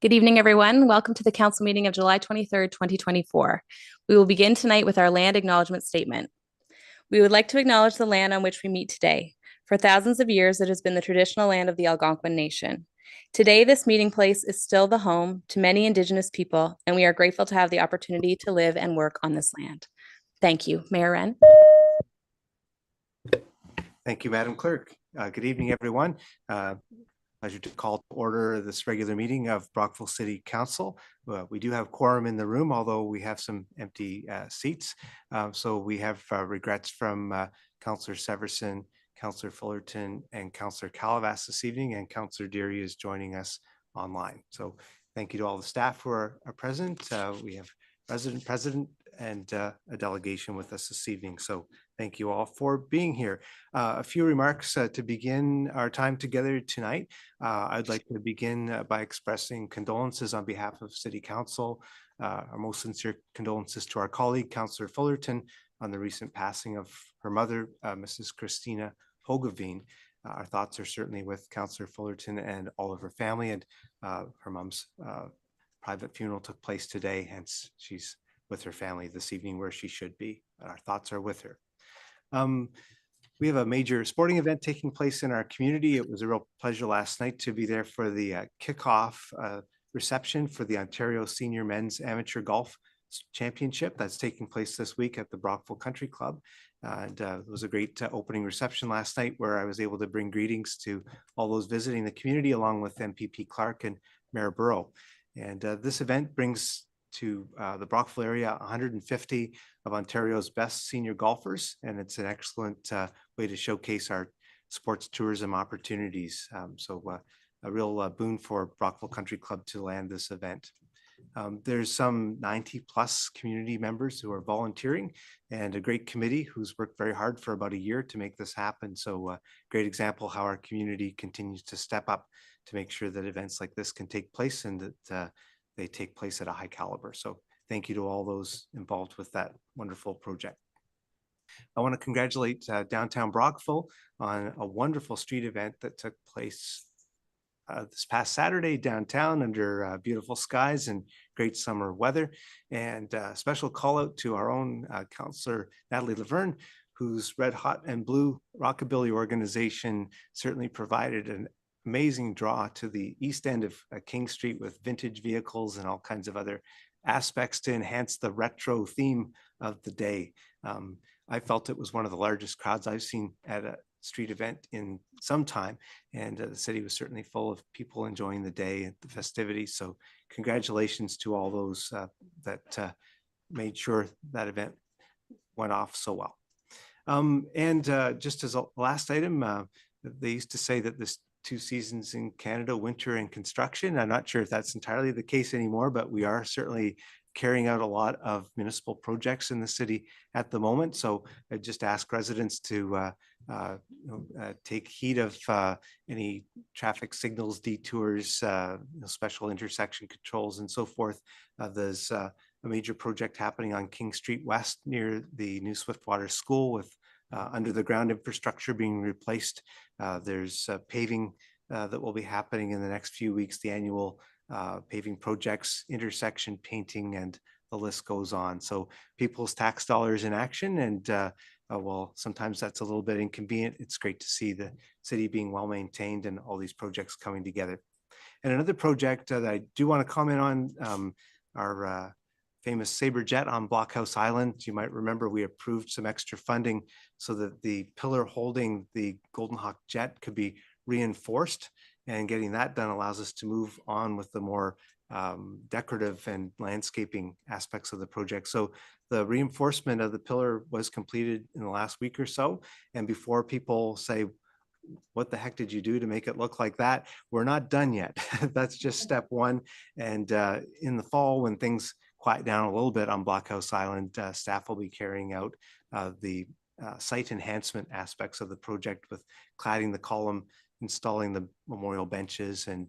Good evening, everyone. Welcome to the council meeting of July 23rd, 2024. We will begin tonight with our land acknowledgement statement. We would like to acknowledge the land on which we meet today. For thousands of years, it has been the traditional land of the Algonquin Nation. Today, this meeting place is still the home to many Indigenous people, and we are grateful to have the opportunity to live and work on this land. Thank you. Mayor Wren. Thank you, Madam Clerk. Good evening, everyone. Pleasure to call to order this regular meeting of Brockville City Council. We do have quorum in the room, although we have some empty seats. So we have regrets from Councillor Severson, Councillor Fullerton, and Councillor Calavas this evening, and Councillor Deary is joining us online. So thank you to all the staff who are present. We have President, and a delegation with us this evening. So thank you all for being here. A few remarks to begin our time together tonight. I'd like to begin by expressing condolences on behalf of City Council. Our most sincere condolences to our colleague, Councillor Fullerton, on the recent passing of her mother, Mrs. Christina Hogeveen. Our thoughts are certainly with Councillor Fullerton and all of her family, and her mom's private funeral took place today, hence she's with her family this evening where she should be. Our thoughts are with her. We have a major sporting event taking place in our community. It was a real pleasure last night to be there for the kickoff reception for the Ontario Senior Men's Amateur Golf Championship that's taking place this week at the Brockville Country Club. And it was a great opening reception last night where I was able to bring greetings to all those visiting the community along with MPP Clark and Mayor Burrow. And this event brings to the Brockville area 150 of Ontario's best senior golfers, and it's an excellent way to showcase our sports tourism opportunities. So a real boon for Brockville Country Club to land this event. There's some 90 plus community members who are volunteering and a great committee who's worked very hard for about a year to make this happen. So great example how our community continues to step up to make sure that events like this can take place and that they take place at a high caliber. So thank you to all those involved with that wonderful project. I want to congratulate Downtown Brockville on a wonderful street event that took place this past Saturday downtown under beautiful skies and great summer weather. And a special call out to our own Councillor Natalie Laverne, whose Red Hot and Blue Rockabilly organization certainly provided an amazing draw to the east end of King Street with vintage vehicles and all kinds of other aspects to enhance the retro theme of the day. I felt it was one of the largest crowds I've seen at a street event in some time, and the city was certainly full of people enjoying the day and the festivities. So congratulations to all those that made sure that event went off so well. And just as a last item, they used to say that this 2 seasons in Canada, winter and construction. I'm not sure if that's entirely the case anymore, but we are certainly carrying out a lot of municipal projects in the city at the moment. So I just ask residents to take heed of any traffic signals, detours, special intersection controls and so forth. There's a major project happening on King Street West near the new Swiftwater School with under the ground infrastructure being replaced. There's paving that will be happening in the next few weeks, the annual paving projects, intersection painting, and the list goes on. So people's tax dollars in action, and well, sometimes that's a little bit inconvenient. It's great to see the city being well maintained and all these projects coming together. And another project that I do want to comment on, our famous Sabre Jet on Blockhouse Island. You might remember we approved some extra funding so that the pillar holding the Golden Hawk jet could be reinforced, and getting that done allows us to move on with the more decorative and landscaping aspects of the project. So the reinforcement of the pillar was completed in the last week or so. And before people say, what the heck did you do to make it look like that? We're not done yet. That's just step one. And in the fall, when things quiet down a little bit on Blockhouse Island, staff will be carrying out the site enhancement aspects of the project with cladding the column, installing the memorial benches, and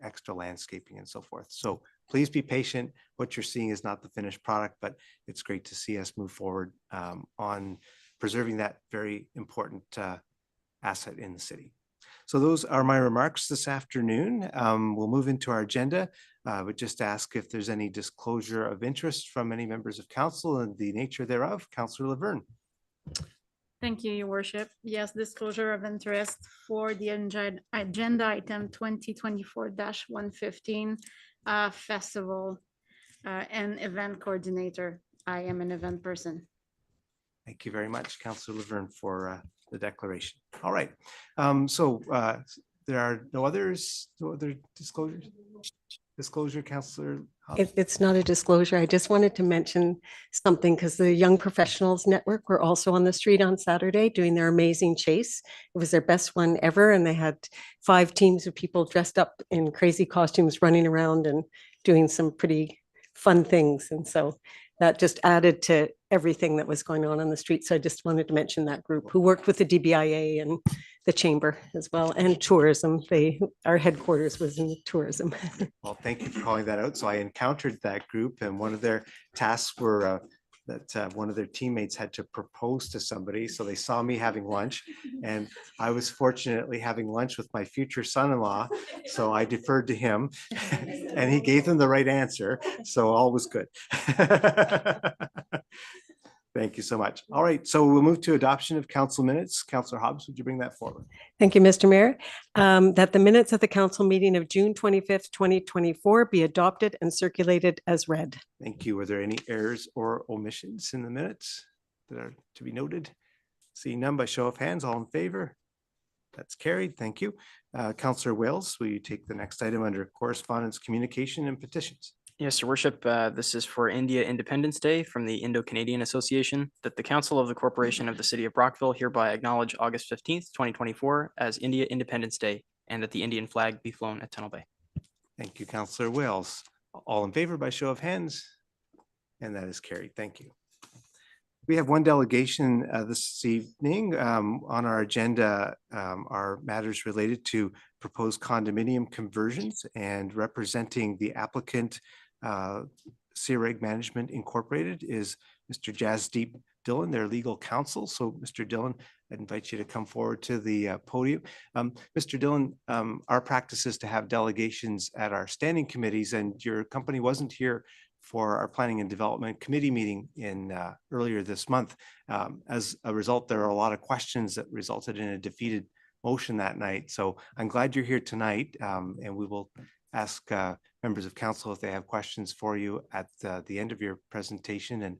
extra landscaping and so forth. So please be patient. What you're seeing is not the finished product, but it's great to see us move forward on preserving that very important asset in the city. So those are my remarks this afternoon. We'll move into our agenda. I would just ask if there's any disclosure of interest from any members of council and the nature thereof. Councillor Laverne. Thank you, Your Worship. Yes, disclosure of interest for the agenda item 2024-115 festival and event coordinator. I am an event person. Thank you very much, Councillor Laverne, for the declaration. All right. There are no other disclosures? Disclosure, Councillor? It's not a disclosure. I just wanted to mention something because the Young Professionals Network were also on the street on Saturday doing their amazing chase. It was their best one ever, and they had 5 teams of people dressed up in crazy costumes running around and doing some pretty fun things. And so that just added to everything that was going on the street. So I just wanted to mention that group who worked with the DBIA and the chamber as well, and tourism. Our headquarters was in tourism. Well, thank you for calling that out. So I encountered that group, and one of their tasks were that one of their teammates had to propose to somebody. So they saw me having lunch, and I was fortunately having lunch with my future son-in-law. So I deferred to him and he gave them the right answer. So all was good. Thank you so much. All right, so we'll move to adoption of council minutes. Councillor Hobbs, would you bring that forward? Thank you, Mr. Mayor. That the minutes of the council meeting of June 25th, 2024 be adopted and circulated as read. Thank you. Were there any errors or omissions in the minutes that are to be noted? Seeing none, by show of hands, all in favor? That's carried. Thank you. Councillor Wales, will you take the next item under correspondence, communication, and petitions? Yes, Your Worship, this is for India Independence Day from the Indo-Canadian Association, that the Council of the Corporation of the City of Brockville hereby acknowledge August 15th, 2024 as India Independence Day, and that the Indian flag be flown at Tunnel Bay. Thank you, Councillor Wales. All in favor by show of hands? And that is carried. Thank you. We have one delegation this evening. On our agenda are matters related to proposed condominium conversions, and representing the applicant, CREG Management Incorporated, is Mr. Jasdeep Dillon, their legal counsel. So Mr. Dillon, I'd invite you to come forward to the podium. Mr. Dillon, our practice is to have delegations at our standing committees, and your company wasn't here for our planning and development committee meeting in earlier this month. As a result, there are a lot of questions that resulted in a defeated motion that night. So I'm glad you're here tonight, and we will ask members of council if they have questions for you at the end of your presentation, and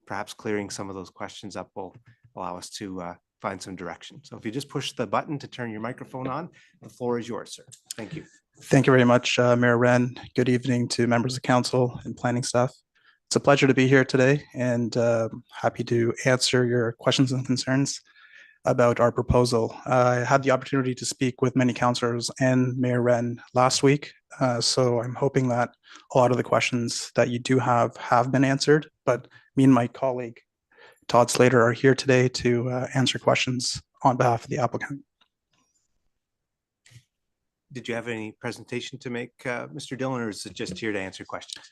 perhaps clearing some of those questions up will allow us to find some direction. So if you just push the button to turn your microphone on, the floor is yours, sir. Thank you. Thank you very much, Mayor Wren. Good evening to members of council and planning staff. It's a pleasure to be here today, and happy to answer your questions and concerns about our proposal. I had the opportunity to speak with many councillors and Mayor Wren last week, so I'm hoping that a lot of the questions that you do have been answered, but me and my colleague Todd Slater are here today to answer questions on behalf of the applicant. Did you have any presentation to make, Mr. Dillon, or is it just here to answer questions?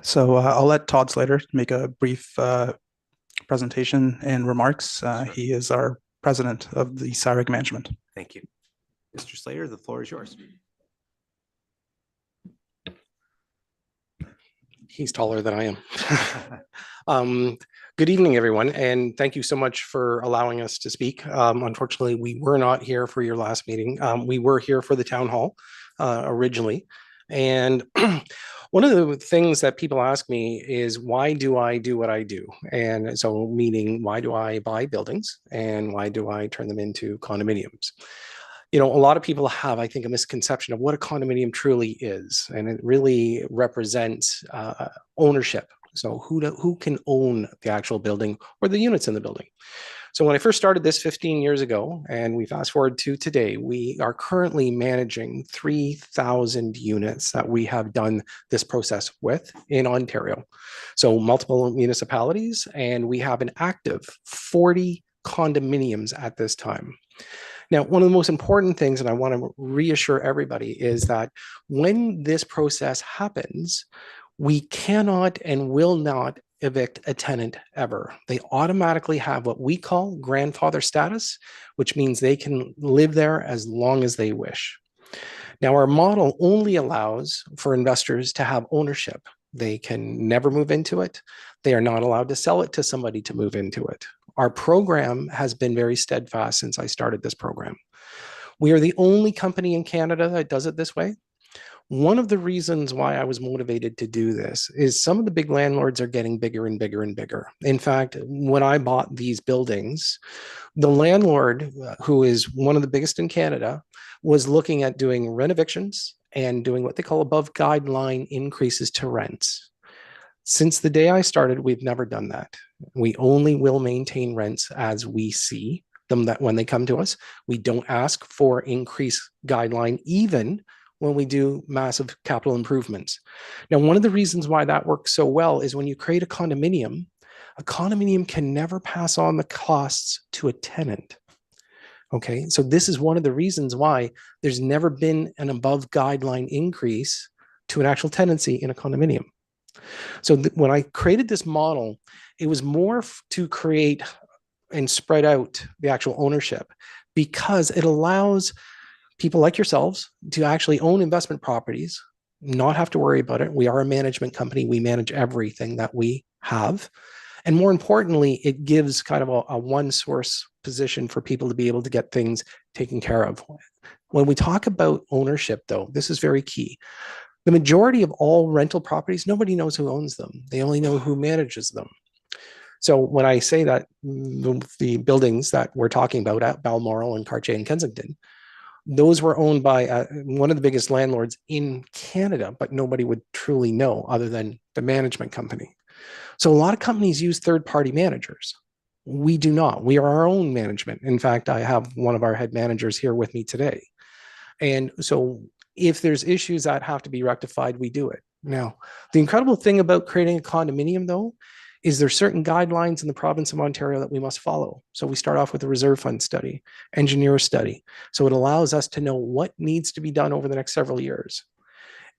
So I'll let Todd Slater make a brief presentation and remarks. He is our president of the CREG Management. Thank you. Mr. Slater, the floor is yours. He's taller than I am. Good evening, everyone, and thank you so much for allowing us to speak. Unfortunately, we were not here for your last meeting. We were here for the town hall originally. And one of the things that people ask me is, why do I do what I do? And so meaning, why do I buy buildings and why do I turn them into condominiums? You know, a lot of people have, I think, a misconception of what a condominium truly is, and it really represents ownership. So who can own the actual building or the units in the building? So when I first started this 15 years ago, and we fast forward to today, we are currently managing 3,000 units that we have done this process with in Ontario. So multiple municipalities, and we have an active 40 condominiums at this time. Now, one of the most important things, and I want to reassure everybody, is that when this process happens, we cannot and will not evict a tenant ever. They automatically have what we call grandfather status, which means they can live there as long as they wish. Now, our model only allows for investors to have ownership. They can never move into it. They are not allowed to sell it to somebody to move into it. Our program has been very steadfast since I started this program. We are the only company in Canada that does it this way. One of the reasons why I was motivated to do this is some of the big landlords are getting bigger and bigger and bigger. In fact, when I bought these buildings, the landlord, who is one of the biggest in Canada, was looking at doing renovictions and doing what they call above guideline increases to rents. Since the day I started, we've never done that. We only will maintain rents as we see them that when they come to us. We don't ask for increased guideline, even when we do massive capital improvements. Now, one of the reasons why that works so well is when you create a condominium can never pass on the costs to a tenant. Okay, so this is one of the reasons why there's never been an above guideline increase to an actual tenancy in a condominium. So when I created this model, it was more to create and spread out the actual ownership, because it allows people like yourselves to actually own investment properties, not have to worry about it. We are a management company. We manage everything that we have. And more importantly, it gives kind of a one source position for people to be able to get things taken care of. When we talk about ownership, though, this is very key. The majority of all rental properties, nobody knows who owns them. They only know who manages them. So when I say that the buildings that we're talking about at Balmoral and Cartier and Kensington, those were owned by one of the biggest landlords in Canada, but nobody would truly know other than the management company. So a lot of companies use third-party managers. We do not. We are our own management. In fact, I have one of our head managers here with me today. And so if there's issues that have to be rectified, we do it. Now, the incredible thing about creating a condominium, though, is there certain guidelines in the province of Ontario that we must follow. So we start off with a reserve fund study, engineer study. So it allows us to know what needs to be done over the next several years.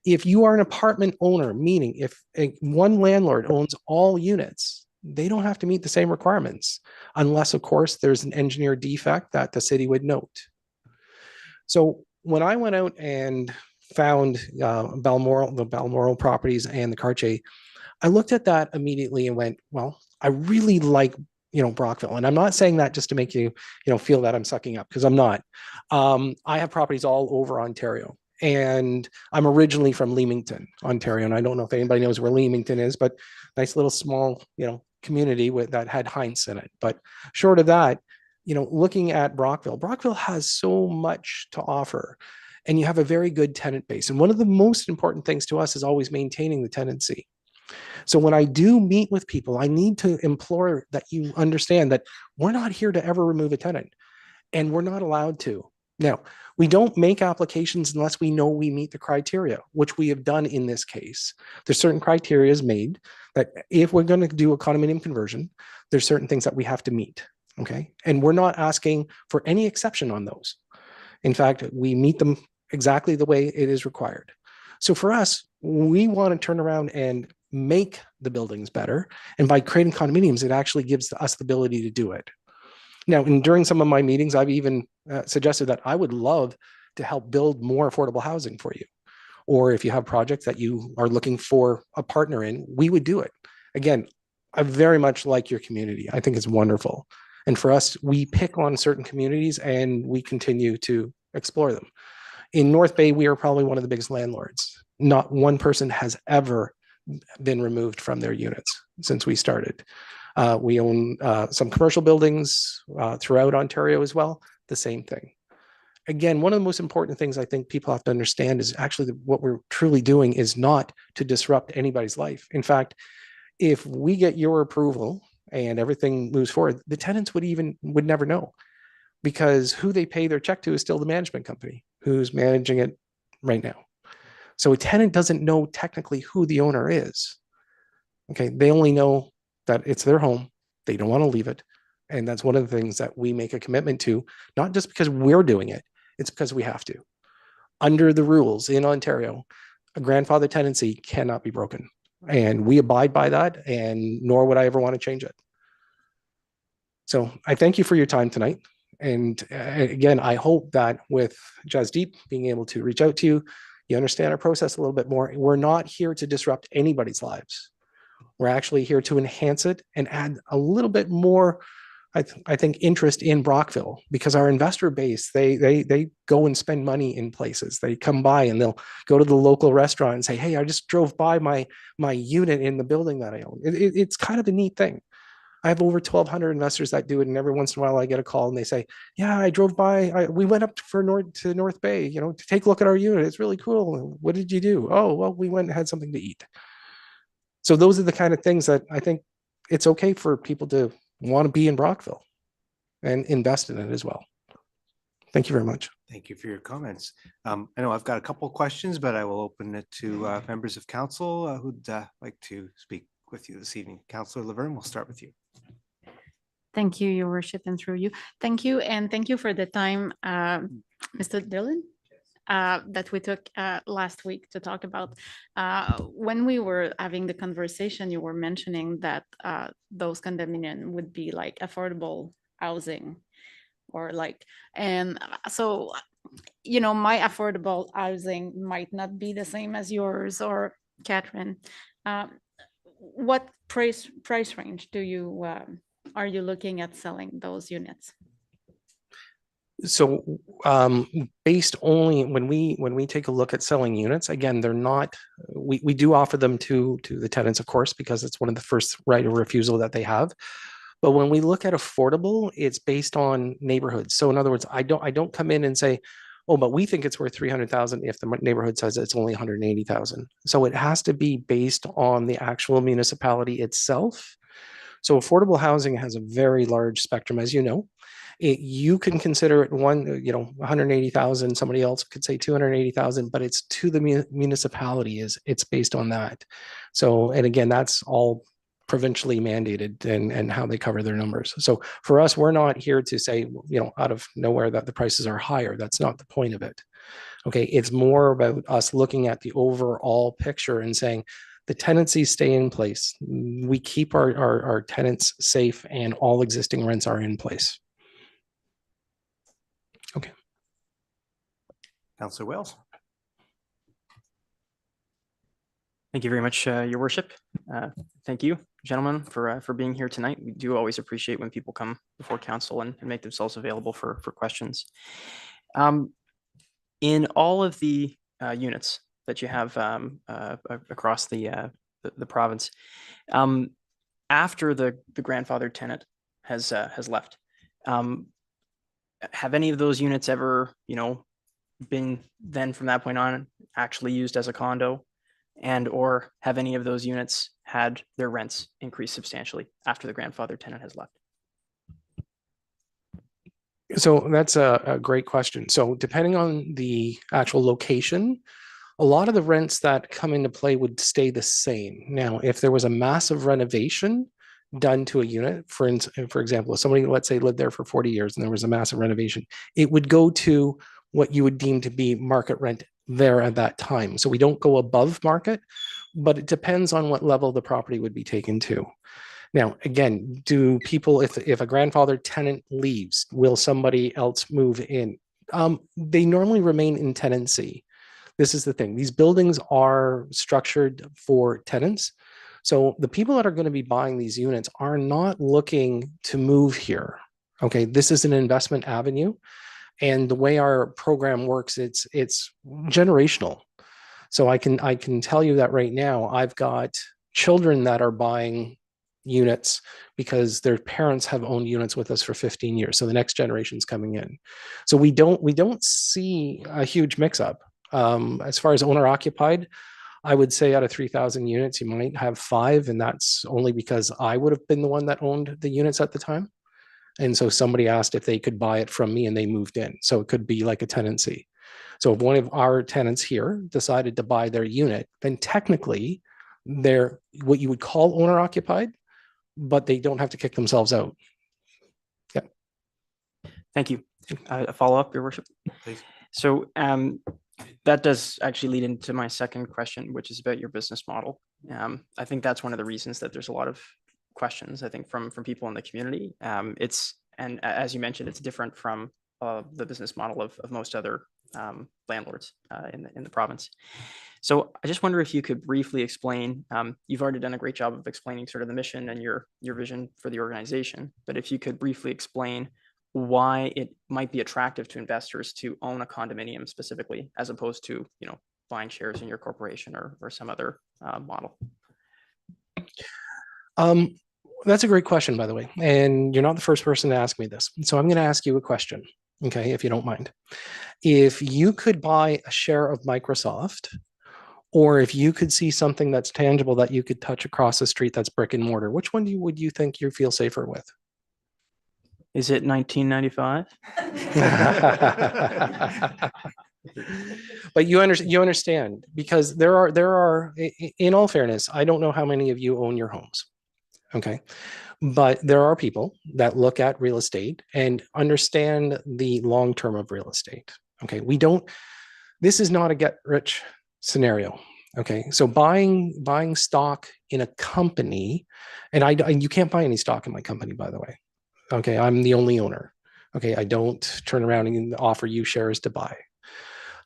If you are an apartment owner, meaning if one landlord owns all units, they don't have to meet the same requirements, unless, of course, there's an engineer defect that the city would note. So when I went out and found the Balmoral properties and the Cartier, I looked at that immediately and went, well, I really like, Brockville. And I'm not saying that just to make you, feel that I'm sucking up, because I'm not. I have properties all over Ontario. And I'm originally from Leamington, Ontario. And I don't know if anybody knows where Leamington is, but nice little small, community that had Heinz in it. But short of that, looking at Brockville has so much to offer, and you have a very good tenant base. And one of the most important things to us is always maintaining the tenancy. So when I do meet with people, I need to implore that you understand that we're not here to ever remove a tenant, and we're not allowed to. Now, we don't make applications unless we know we meet the criteria, which we have done in this case. There's certain criteria made that if we're going to do a condominium conversion, there's certain things that we have to meet. Okay. And we're not asking for any exception on those. In fact, we meet them exactly the way it is required. So for us, we want to turn around and make the buildings better. And by creating condominiums, it actually gives us the ability to do it. Now, during some of my meetings, I've even suggested that I would love to help build more affordable housing for you. Or if you have projects that you are looking for a partner in, we would do it. Again, I very much like your community. I think it's wonderful. And for us, we pick on certain communities and we continue to explore them. In North Bay, we are probably one of the biggest landlords. Not one person has ever been removed from their units since we started. We own some commercial buildings throughout Ontario as well, the same thing. Again, one of the most important things I think people have to understand is actually what we're truly doing is not to disrupt anybody's life. In fact, if we get your approval and everything moves forward, the tenants would never know, because who they pay their check to is still the management company who's managing it right now. So a tenant doesn't know technically who the owner is. Okay, they only know that it's their home. They don't want to leave it. And that's one of the things that we make a commitment to, not just because we're doing it, it's because we have to. Under the rules in Ontario, a grandfather tenancy cannot be broken. And we abide by that, and nor would I ever want to change it. So I thank you for your time tonight. And again, I hope that with Jasdeep being able to reach out to you, you understand our process a little bit more. We're not here to disrupt anybody's lives. We're actually here to enhance it and add a little bit more, I think, interest in Brockville, because our investor base, they go and spend money in places. They come by and they'll go to the local restaurant and say, hey, I just drove by my unit in the building that I own. It's kind of a neat thing. I have over 1,200 investors that do it, and every once in a while I get a call and they say, yeah, I drove by, we went up to North Bay, to take a look at our unit. It's really cool. What did you do? Oh, well, we went and had something to eat. So those are the kind of things that I think it's okay for people to want to be in Brockville and invest in it as well. Thank you very much. Thank you for your comments. I know I've got a couple of questions, but I will open it to members of council who'd like to speak with you this evening. Councillor Laverne, we'll start with you. Thank you, Your Worship, and through you. Thank you, and thank you for the time, Mr. Dillon, that we took last week to talk about. When we were having the conversation, you were mentioning that those condominium would be like affordable housing, or like, and so, my affordable housing might not be the same as yours or Catherine. What price range do you are you looking at selling those units? So based only when we take a look at selling units, again, they're not, we do offer them to the tenants, of course, because it's one of the first right of refusal that they have. But when we look at affordable, it's based on neighborhoods. So in other words, I don't come in and say, oh, but we think it's worth 300,000 if the neighborhood says it's only 180,000. So it has to be based on the actual municipality itself. So affordable housing has a very large spectrum, as you know. You can consider it 180,000. Somebody else could say 280,000, but it's to the municipality. It's based on that. So, and again, that's all provincially mandated and how they cover their numbers. So for us, we're not here to say, out of nowhere that the prices are higher. That's not the point of it. Okay, it's more about us looking at the overall picture and saying, the tenancies stay in place. We keep our tenants safe, and all existing rents are in place. Okay. Councillor Wells. Thank you very much, Your Worship. Thank you, gentlemen, for being here tonight. We do always appreciate when people come before council and make themselves available for questions. In all of the units that you have across the province, after the grandfathered tenant has left, have any of those units ever, been then from that point on actually used as a condo, and or have any of those units had their rents increased substantially after the grandfathered tenant has left? So that's a great question. So depending on the actual location, a lot of the rents that come into play would stay the same. Now, if there was a massive renovation done to a unit, for example, if somebody, let's say, lived there for 40 years and there was a massive renovation, it would go to what you would deem to be market rent there at that time. So we don't go above market, but it depends on what level the property would be taken to. Now, again, do people, if a grandfathered tenant leaves, will somebody else move in? They normally remain in tenancy. This is the thing. These buildings are structured for tenants. So the people that are going to be buying these units are not looking to move here. Okay, this is an investment avenue. And the way our program works, it's generational. So I can tell you that right now, I've got children that are buying units because their parents have owned units with us for 15 years. So the next generation's coming in. So we don't see a huge mix up. As far as owner occupied, I would say out of 3,000 units, you might have 5, and that's only because I would have been the one that owned the units at the time. And so somebody asked if they could buy it from me and they moved in. So it could be like a tenancy. So if one of our tenants here decided to buy their unit, then technically they're what you would call owner occupied, but they don't have to kick themselves out. Yeah. Thank you. A follow-up, Your Worship. Please. So that does actually lead into my second question, which is about your business model. I think that's one of the reasons that there's a lot of questions, I think, from people in the community. It's And as you mentioned, it's different from the business model of most other landlords in the province. So I just wonder if you could briefly explain, you've already done a great job of explaining sort of the mission and your vision for the organization, but if you could briefly explain why it might be attractive to investors to own a condominium specifically, as opposed to, buying shares in your corporation or some other model. That's a great question, by the way, and you're not the first person to ask me this. So I'm going to ask you a question, okay, if you don't mind. If you could buy a share of Microsoft, or if you could see something that's tangible that you could touch across the street that's brick and mortar, which one would you think you feel safer with? Is it 1995? But you understand, because there are, in all fairness, I don't know how many of you own your homes. Okay. But there are people that look at real estate and understand the long term of real estate. Okay. This is not a get rich scenario. Okay. So buying stock in a company, and you can't buy any stock in my company, by the way. Okay. I'm the only owner. Okay. I don't turn around and offer you shares to buy.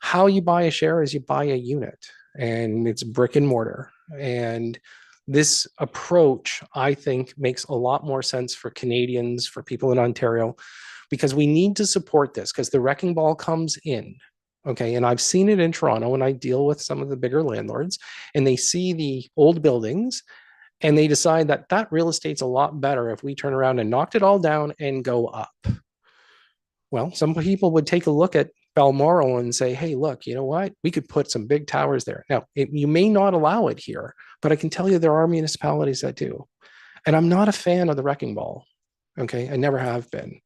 How you buy a share is you buy a unit, and it's brick and mortar. And this approach, I think, makes a lot more sense for Canadians, for people in Ontario, because we need to support this, because the wrecking ball comes in. Okay. And I've seen it in Toronto, and I deal with some of the bigger landlords, and they see the old buildings and they decide that real estate's a lot better if we turn around and knocked it all down and go up. Well, some people would take a look at Balmoral and say, hey, look, you know what? We could put some big towers there. Now, you may not allow it here, but I can tell you there are municipalities that do. And I'm not a fan of the wrecking ball. Okay. I never have been.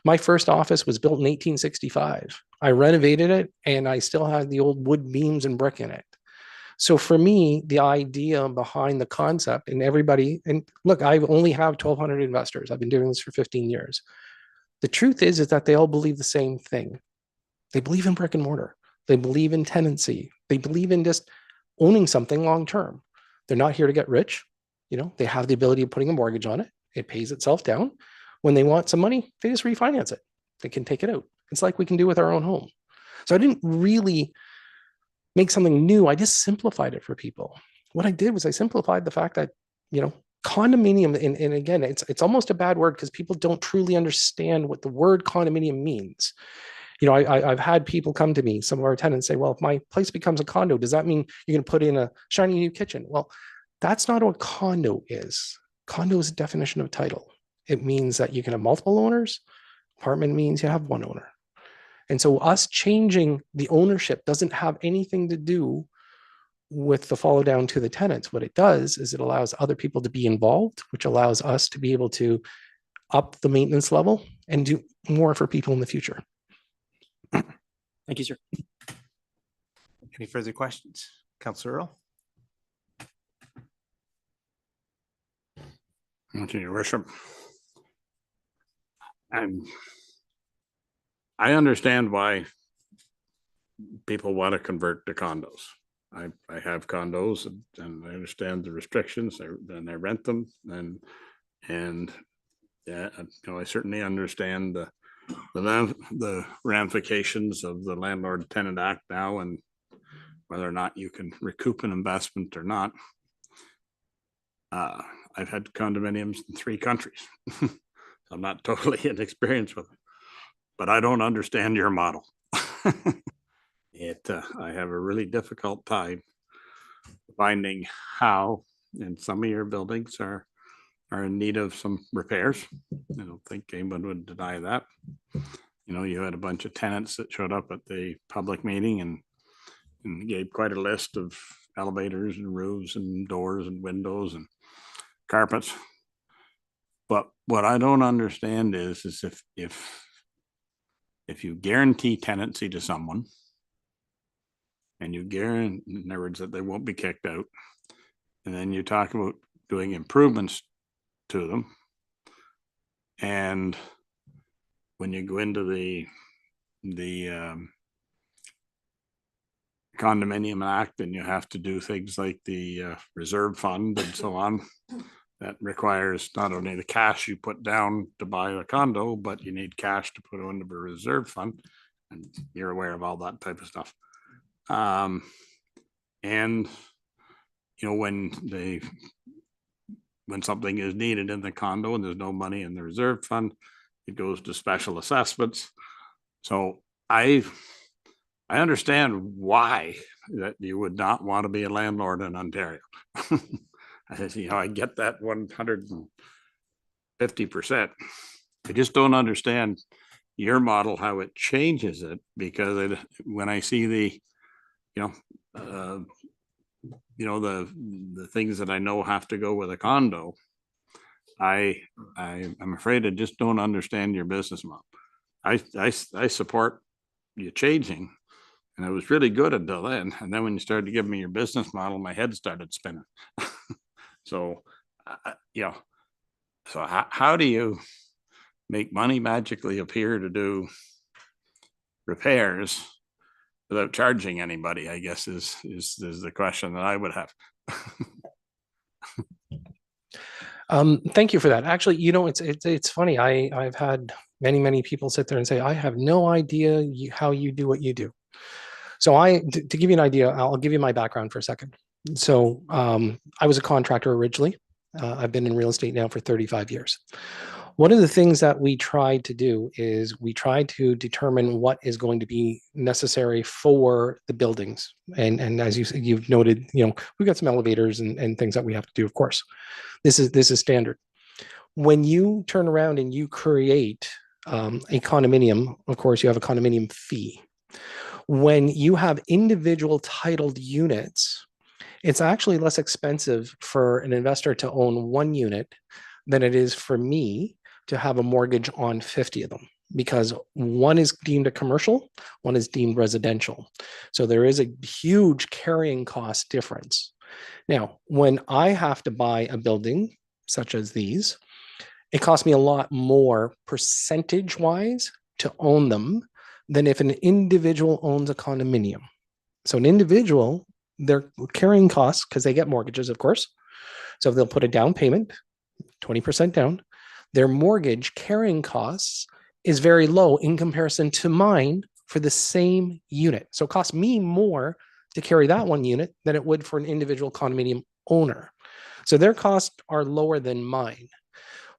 My first office was built in 1865. I renovated it, and I still have the old wood beams and brick in it. So for me, the idea behind the concept, and everybody, and look, I only have 1,200 investors. I've been doing this for 15 years. The truth is that they all believe the same thing. They believe in brick and mortar. They believe in tenancy. They believe in just owning something long term. They're not here to get rich. They have the ability of putting a mortgage on it. It pays itself down. When they want some money, they just refinance it. They can take it out. It's like we can do with our own home. So I didn't really make something new. I just simplified it for people. What I did was I simplified the fact that, condominium, and again, it's almost a bad word because people don't truly understand what the word condominium means. I've had people come to me, some of our tenants say, well, if my place becomes a condo, does that mean you're going to put in a shiny new kitchen? Well, that's not what condo is. Condo is a definition of title. It means that you can have multiple owners. Apartment means you have one owner. And so us changing the ownership doesn't have anything to do with the follow down to the tenants. What it does is it allows other people to be involved, which allows us to be able to up the maintenance level and do more for people in the future. Thank you, sir. Any further questions? Councillor Earl? Thank you, Your Worship. I understand why people want to convert to condos. I have condos, and I understand the restrictions, and I rent them, and yeah, I certainly understand the ramifications of the Landlord Tenant Act now, and whether or not you can recoup an investment or not. I've had condominiums in 3 countries. So I'm not totally inexperienced with it, but I don't understand your model. I have a really difficult time finding how, and some of your buildings are in need of some repairs. I don't think anyone would deny that. You had a bunch of tenants that showed up at the public meeting and gave quite a list of elevators and roofs and doors and windows and carpets. But what I don't understand is if you guarantee tenancy to someone, and you guarantee, in other words, that they won't be kicked out, and then you talk about doing improvements to them, and when you go into the Condominium Act, and you have to do things like the reserve fund and so on, that requires not only the cash you put down to buy a condo, but you need cash to put into a reserve fund. And you're aware of all that type of stuff. And, you know, when something is needed in the condo and there's no money in the reserve fund, it goes to special assessments. So I understand why that you would not want to be a landlord in Ontario. I get that 150%. I just don't understand your model, how it changes it, because when I see the things that I know have to go with a condo, I'm afraid I just don't understand your business model. I support you changing, and I was really good until then. And then when you started to give me your business model, my head started spinning. So, so how do you make money magically appear to do repairs without charging anybody, I guess is the question that I would have. Thank you for that. Actually, it's funny. I've had many people sit there and say, I have no idea how you do what you do. So to give you an idea, I'll give you my background for a second. So I was a contractor originally. I've been in real estate now for 35 years. One of the things that we tried to do is we tried to determine what is going to be necessary for the buildings. And as you've noted, we've got some elevators and things that we have to do, of course. This is standard. When you turn around and you create a condominium, of course, you have a condominium fee. When you have individual titled units, it's actually less expensive for an investor to own one unit than it is for me to have a mortgage on 50 of them, because one is deemed a commercial, one is deemed residential. So there is a huge carrying cost difference. Now, when I have to buy a building such as these, it costs me a lot more percentage-wise to own them than if an individual owns a condominium. So an individual, their carrying costs, because they get mortgages, of course. So they'll put a down payment, 20% down. Their mortgage carrying costs is very low in comparison to mine for the same unit. So it costs me more to carry that one unit than it would for an individual condominium owner. So their costs are lower than mine,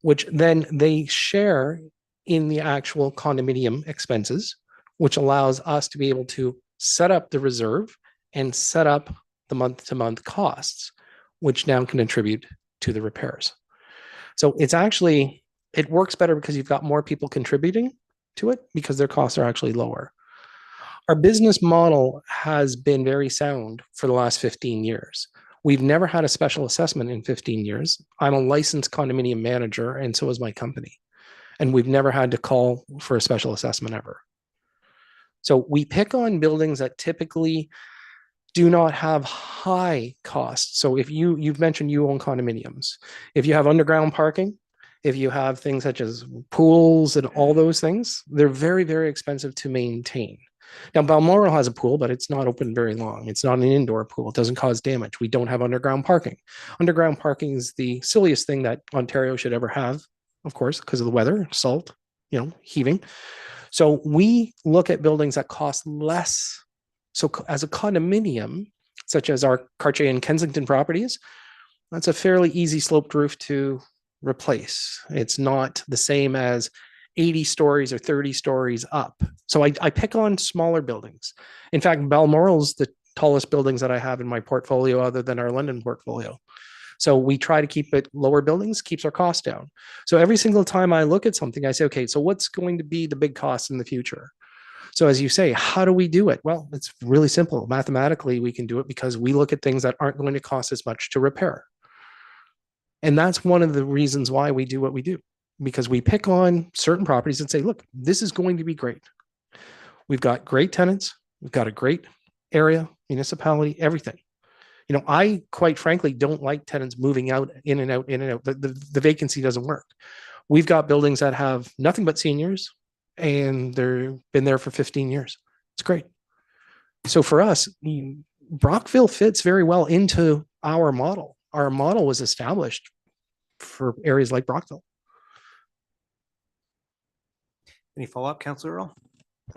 which then they share in the actual condominium expenses, which allows us to be able to set up the reserve and set up the month-to-month costs, which now can attribute to the repairs. So it's actually, it works better because you've got more people contributing to it because their costs are actually lower. Our business model has been very sound for the last 15 years. We've never had a special assessment in 15 years. I'm a licensed condominium manager, and so is my company. And we've never had to call for a special assessment ever. So we pick on buildings that typically do not have high costs. So if you've mentioned you own condominiums, if you have underground parking, if you have things such as pools and all those things, they're very, very expensive to maintain. Now, Balmoral has a pool, but it's not open very long. It's not an indoor pool. It doesn't cause damage. We don't have underground parking. Underground parking is the silliest thing that Ontario should ever have, of course, because of the weather, salt, heaving. So we look at buildings that cost less. So as a condominium, such as our Cartier and Kensington properties, that's a fairly easy sloped roof to replace. It's not the same as 80 stories or 30 stories up. So I pick on smaller buildings. In fact, Balmoral's the tallest buildings that I have in my portfolio other than our London portfolio. So we try to keep it lower buildings, keeps our costs down. So every single time I look at something, I say, okay, so what's going to be the big cost in the future? So as you say, how do we do it? Well, it's really simple. Mathematically, we can do it because we look at things that aren't going to cost as much to repair. And that's one of the reasons why we do what we do, because we pick on certain properties and say, look, this is going to be great. We've got great tenants. We've got a great area, municipality, everything. I quite frankly don't like tenants moving out, in and out, in and out. The vacancy doesn't work. We've got buildings that have nothing but seniors and they've been there for 15 years. It's great. So for us, Brockville fits very well into our model. Our model was established for areas like Brockville. Any follow-up, Councillor Earl?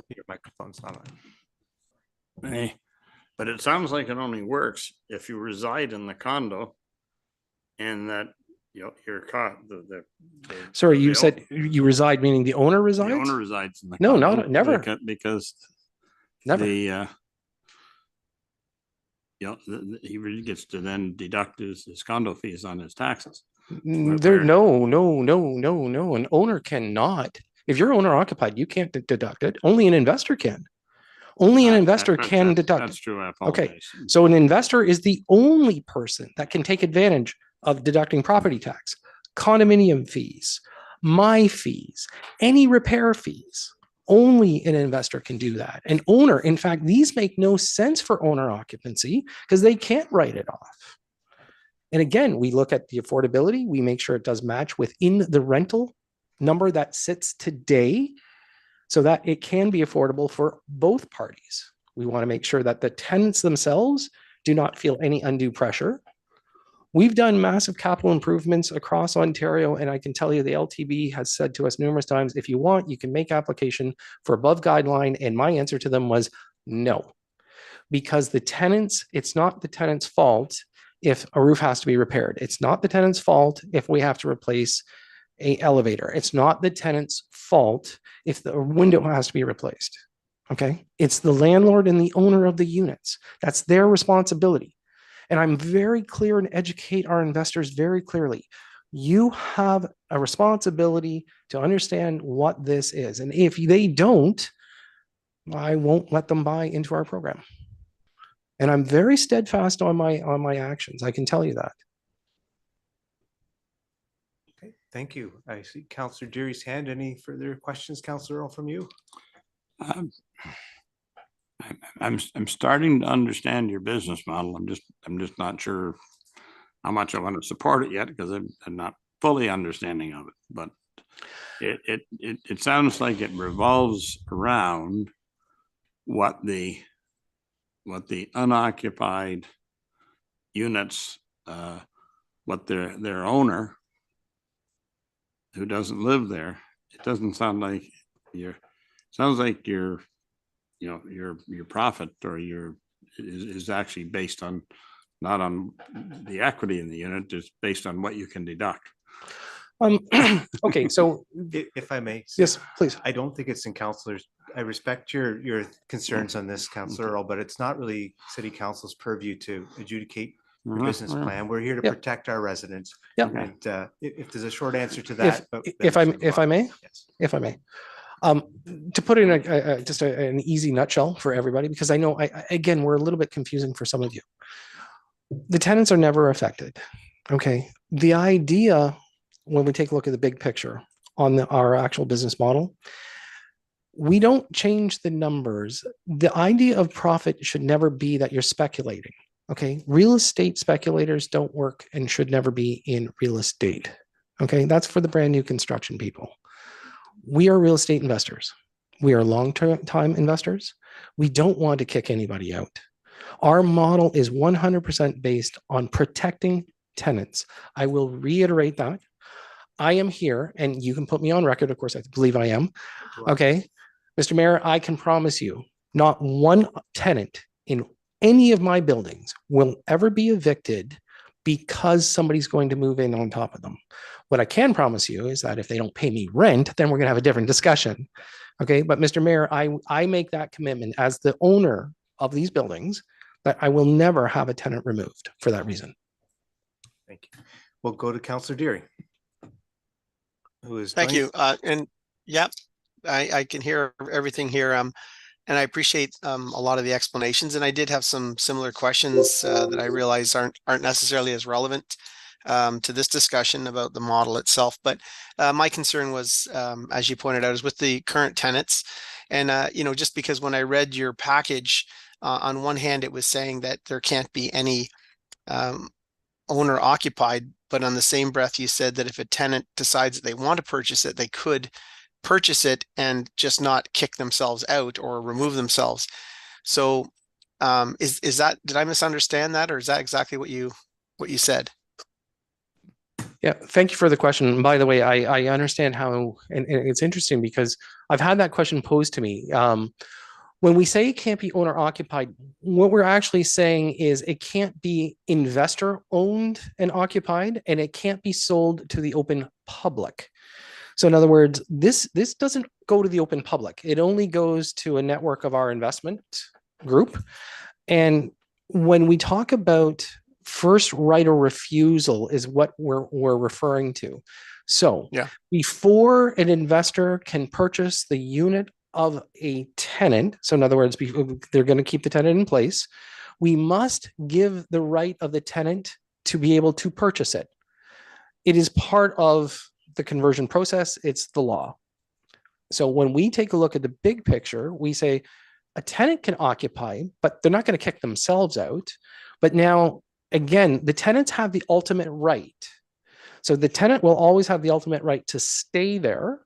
Your microphone's not on. Hey, but it sounds like it only works if you reside in the condo and that, your Sorry, you the said you reside, meaning the owner the resides? owner resides in the No, condo. never. Because Never. he really gets to then deduct his condo fees on his taxes. There, where- no. An owner cannot. If you're owner occupied, you can't deduct it. Only an investor can. Only an investor can deduct. That's true. I Okay. apologize. So an investor is the only person that can take advantage of deducting property tax, condominium fees, my fees, any repair fees. Only an investor can do that. An owner, in fact, these make no sense for owner occupancy because they can't write it off. And again, we look at the affordability. We make sure it does match within the rental number that sits today so that it can be affordable for both parties. We want to make sure that the tenants themselves do not feel any undue pressure. We've done massive capital improvements across Ontario, and I can tell you the LTB has said to us numerous times, if you want, you can make application for above guideline. And my answer to them was no, because the tenants, it's not the tenant's fault if a roof has to be repaired. It's not the tenant's fault if we have to replace an elevator. It's not the tenant's fault if the window has to be replaced. Okay. It's the landlord and the owner of the units. That's their responsibility. And I'm very clear and educate our investors very clearly. You have a responsibility to understand what this is. And if they don't, I won't let them buy into our program. And I'm very steadfast on my actions. I can tell you that. Okay, thank you. I see Councillor Deary's hand. Any further questions, Councillor Earl, from you? I'm starting to understand your business model. I'm just not sure how much I want to support it yet because I'm not fully understanding of it. But it sounds like it revolves around what the unoccupied units, what their owner who doesn't live there. It doesn't sound like sounds like your profit or is actually based on not on the equity in the unit, just based on what you can deduct. Okay, so If I may. yes, please. I don't think it's in councillors. I respect your concerns on this, Councillor Earl, but it's not really city council's purview to adjudicate your business plan. We're here to Yeah. protect our residents. Yeah. And if there's a short answer to that. If I may, Yes. if I may, to put it in just an easy nutshell for everybody, because I know again, we're a little bit confusing for some of you. The tenants are never affected. Okay. The idea, when we take a look at the big picture on our actual business model, we don't change the numbers. The idea of profit should never be that you're speculating. Okay. Real estate speculators don't work and should never be in real estate. Okay. That's for the brand new construction people. We are real estate investors. We are long-term investors. We don't want to kick anybody out. Our model is 100% based on protecting tenants. I will reiterate that. I am here, and you can put me on record. Of course, I believe I am. Okay. Mr. Mayor, I can promise you not one tenant in any of my buildings will ever be evicted because somebody's going to move in on top of them. What I can promise you is that if they don't pay me rent, then we're going to have a different discussion. Okay. But Mr. Mayor, I make that commitment as the owner of these buildings that I will never have a tenant removed for that reason. Thank you. We'll go to Councillor Deary. Who is Thank joining- you. And yeah, I can hear everything here. And I appreciate a lot of the explanations. And I did have some similar questions that I realize aren't necessarily as relevant to this discussion about the model itself. But my concern was, as you pointed out, is with the current tenants. And, just because when I read your package, on one hand, it was saying that there can't be any owner occupied, but on the same breath, you said that if a tenant decides that they want to purchase it, they could purchase it and just not kick themselves out or remove themselves. So is that, did I misunderstand that, or is that exactly what you said? Yeah, thank you for the question. And by the way, I understand how, and it's interesting because I've had that question posed to me. When we say it can't be owner occupied, what we're actually saying is it can't be investor owned and occupied, and it can't be sold to the open public. So in other words, this doesn't go to the open public. It only goes to a network of our investment group. And when we talk about first right of refusal is what we're referring to. So Yeah. before an investor can purchase the unit of a tenant, so in other words, they're going to keep the tenant in place, we must give the right of the tenant to be able to purchase it. It is part of the conversion process. It's the law. So when we take a look at the big picture, we say a tenant can occupy, but they're not going to kick themselves out. But now, again, the tenants have the ultimate right. So the tenant will always have the ultimate right to stay there.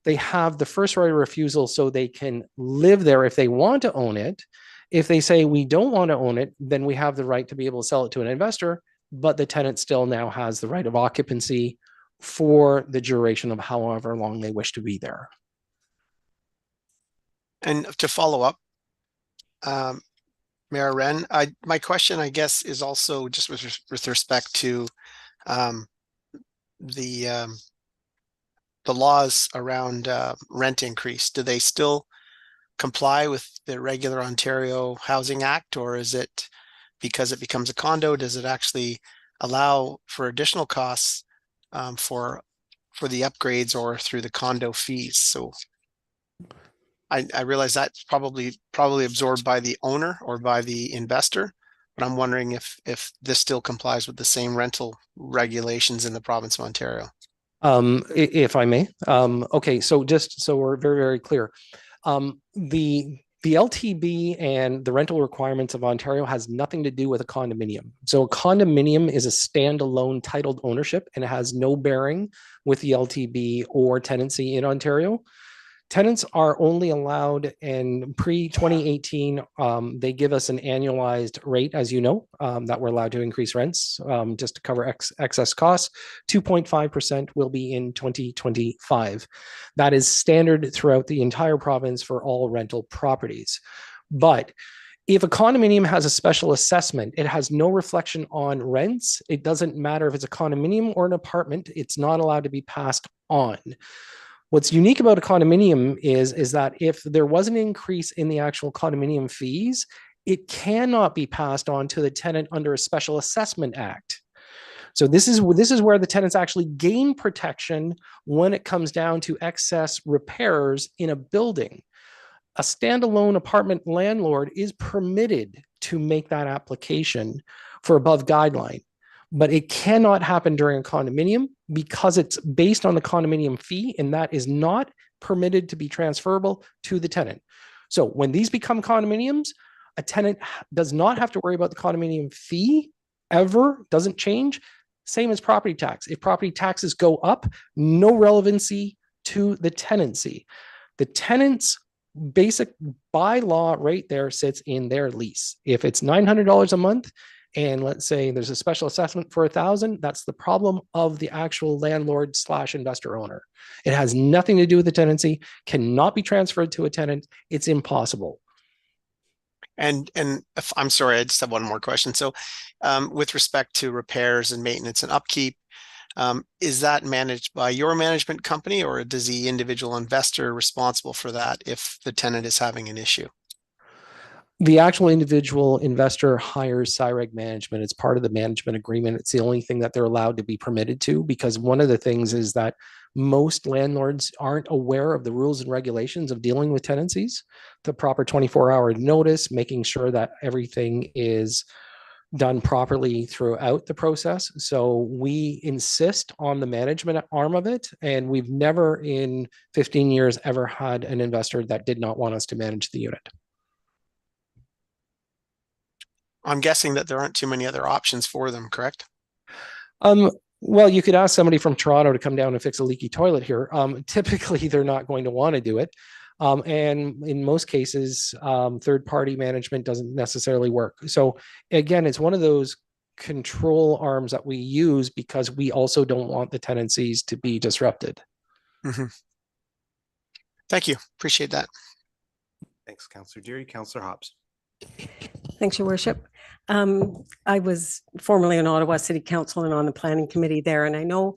They have the first right of refusal so they can live there if they want to own it. If they say we don't want to own it, then we have the right to be able to sell it to an investor, but the tenant still now has the right of occupancy for the duration of however long they wish to be there. And to follow up, Mayor Wren, my question, I guess, is also just with respect to the laws around rent increase. Do they still comply with the regular Ontario Housing Act, or is it because it becomes a condo? Does it actually allow for additional costs for the upgrades or through the condo fees? So I realize that's probably absorbed by the owner or by the investor, but I'm wondering if this still complies with the same rental regulations in the province of Ontario. If I may. Okay, so just so we're very, very clear. The LTB and the rental requirements of Ontario has nothing to do with a condominium. So a condominium is a standalone titled ownership and it has no bearing with the LTB or tenancy in Ontario. Tenants are only allowed in pre-2018. They give us an annualized rate, as you know, that we're allowed to increase rents just to cover excess costs. 2.5% will be in 2025. That is standard throughout the entire province for all rental properties. But if a condominium has a special assessment, it has no reflection on rents. It doesn't matter if it's a condominium or an apartment. It's not allowed to be passed on. What's unique about a condominium is that if there was an increase in the actual condominium fees, it cannot be passed on to the tenant under a special assessment act. So this is where the tenants actually gain protection when it comes down to excess repairs in a building. A standalone apartment landlord is permitted to make that application for above guideline, but it cannot happen during a condominium because it's based on the condominium fee, and that is not permitted to be transferable to the tenant. So when these become condominiums, a tenant does not have to worry about the condominium fee ever, doesn't change. Same as property tax. If property taxes go up, no relevancy to the tenancy. The tenant's basic bylaw rate there sits in their lease. If it's $900 a month, and let's say there's a special assessment for $1,000, that's the problem of the actual landlord / investor owner. It has nothing to do with the tenancy, cannot be transferred to a tenant. It's impossible. And if, I'm sorry, I just have one more question. So with respect to repairs and maintenance and upkeep, is that managed by your management company, or does the individual investor responsible for that if the tenant is having an issue? The actual individual investor hires CIREG management. It's part of the management agreement. It's the only thing that they're allowed to be permitted to, because one of the things is that most landlords aren't aware of the rules and regulations of dealing with tenancies, the proper 24-hour notice, making sure that everything is done properly throughout the process. So we insist on the management arm of it. And we've never in 15 years ever had an investor that did not want us to manage the unit. I'm guessing that there aren't too many other options for them, correct? Well, you could ask somebody from Toronto to come down and fix a leaky toilet here. Typically, they're not going to want to do it. And in most cases, third-party management doesn't necessarily work. So again, it's one of those control arms that we use because we also don't want the tenancies to be disrupted. Thank you. Appreciate that. Thanks, Councillor Deary. Councillor Hobbs. Thanks, Your Worship. I was formerly on Ottawa City Council and on the planning committee there. And I know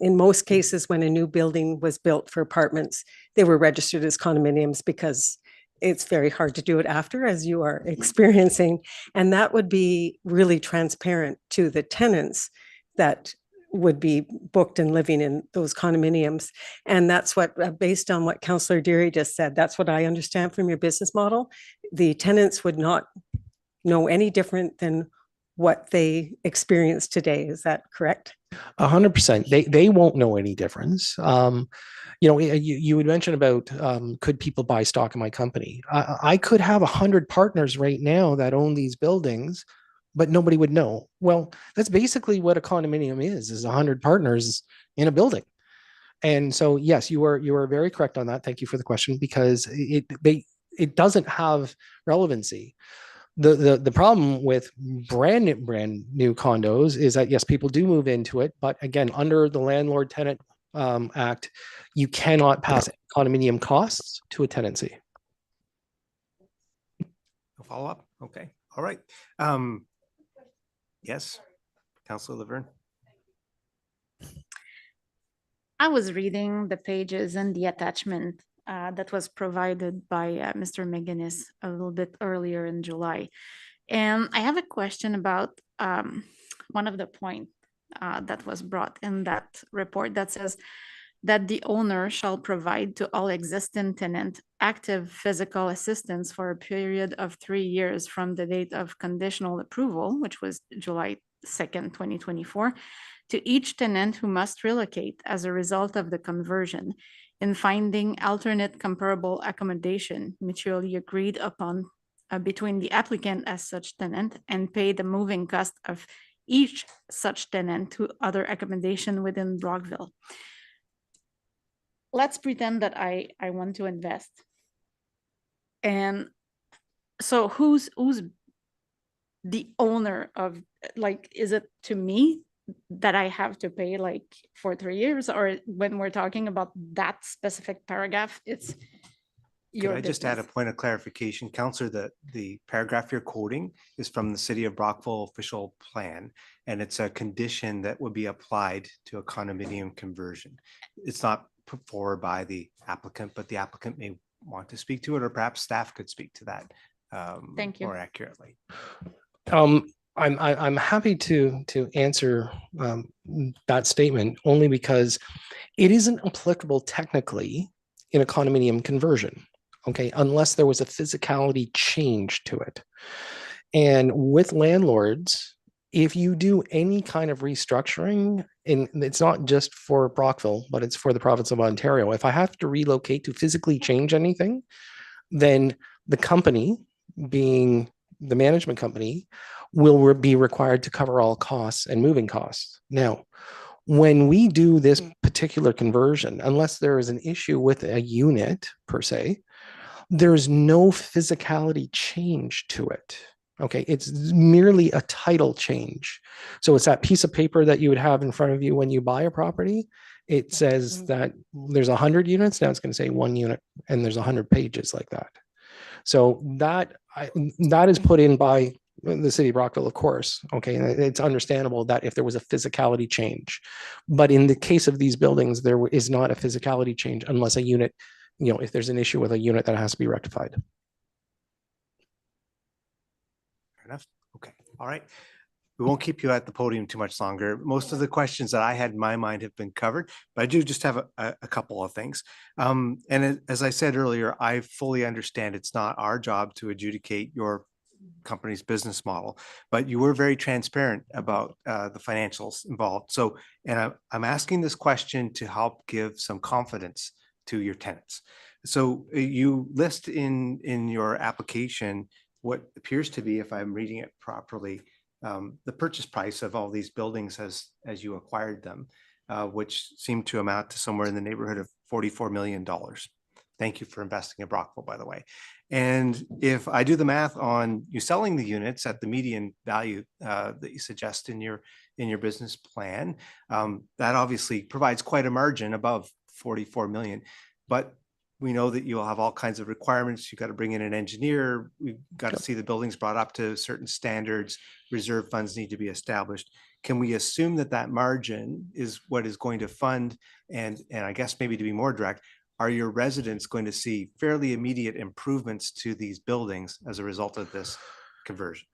in most cases when a new building was built for apartments, they were registered as condominiums because it's very hard to do it after, as you are experiencing. And that would be really transparent to the tenants that would be booked and living in those condominiums. And that's what, based on what Councillor Deary just said, that's what I understand from your business model. The tenants would not know any different than what they experience today. Is that correct? 100%. They won't know any difference. You know, you would mention about could people buy stock in my company? I could have 100 partners right now that own these buildings, but nobody would know. Well, that's basically what a condominium is 100 partners in a building. And so, yes, you are very correct on that. Thank you for the question, because it doesn't have relevancy. The problem with brand new condos is that, yes, people do move into it, but again, under the Landlord Tenant Act, you cannot pass condominium costs to a tenancy. No follow up. Okay. All right. Yes, Councillor Laverne. I was reading the pages and the attachment that was provided by Mr. McGuinness a little bit earlier in July. And I have a question about one of the points that was brought in that report that says that the owner shall provide to all existing tenant active physical assistance for a period of 3 years from the date of conditional approval, which was July 2nd, 2024, to each tenant who must relocate as a result of the conversion in finding alternate comparable accommodation mutually agreed upon between the applicant as such tenant and pay the moving cost of each such tenant to other accommodation within Brockville. Let's pretend that I want to invest. And so who's the owner of, like, is it to me that I have to pay like for 3 years, or when we're talking about that specific paragraph, it's your Could I just add a business? point of clarification? Councillor, the paragraph you're quoting is from the City of Brockville official plan, and it's a condition that would be applied to a condominium conversion. It's not put forward by the applicant, but the applicant may want to speak to it, or perhaps staff could speak to that Thank you. more accurately. I'm happy to answer that statement only because it isn't applicable technically in a condominium conversion, okay, unless there was a physicality change to it. And with landlords, if you do any kind of restructuring, and it's not just for Brockville, but it's for the province of Ontario, if I have to relocate to physically change anything, then the company, being the management company, will be required to cover all costs and moving costs. Now, when we do this particular conversion, unless there is an issue with a unit per se, there's no physicality change to it. Okay, it's merely a title change. So it's that piece of paper that you would have in front of you when you buy a property. It says that there's 100 units. Now it's going to say 1 unit, and there's 100 pages like that. So that is put in by the City of Brockville, of course. Okay, and it's understandable that if there was a physicality change, but in the case of these buildings, there is not a physicality change unless a unit, you know, if there's an issue with a unit that has to be rectified. Fair enough. Okay. All right. We won't keep you at the podium too much longer. Most of the questions that I had in my mind have been covered, but I do just have a couple of things. As I said earlier, I fully understand it's not our job to adjudicate your company's business model, but you were very transparent about the financials involved. So, and I'm asking this question to help give some confidence to your tenants. So you list in your application what appears to be, if I'm reading it properly, the purchase price of all these buildings as you acquired them, which seemed to amount to somewhere in the neighborhood of $44 million. Thank you for investing in Brockville, by the way. And if I do the math on you selling the units at the median value that you suggest in your business plan, that obviously provides quite a margin above 44 million. But we know that you'll have all kinds of requirements. You've got to bring in an engineer. We've got to see the buildings brought up to certain standards. Reserve funds need to be established. Can we assume that that margin is what is going to fund? And I guess maybe to be more direct, are your residents going to see fairly immediate improvements to these buildings as a result of this conversion?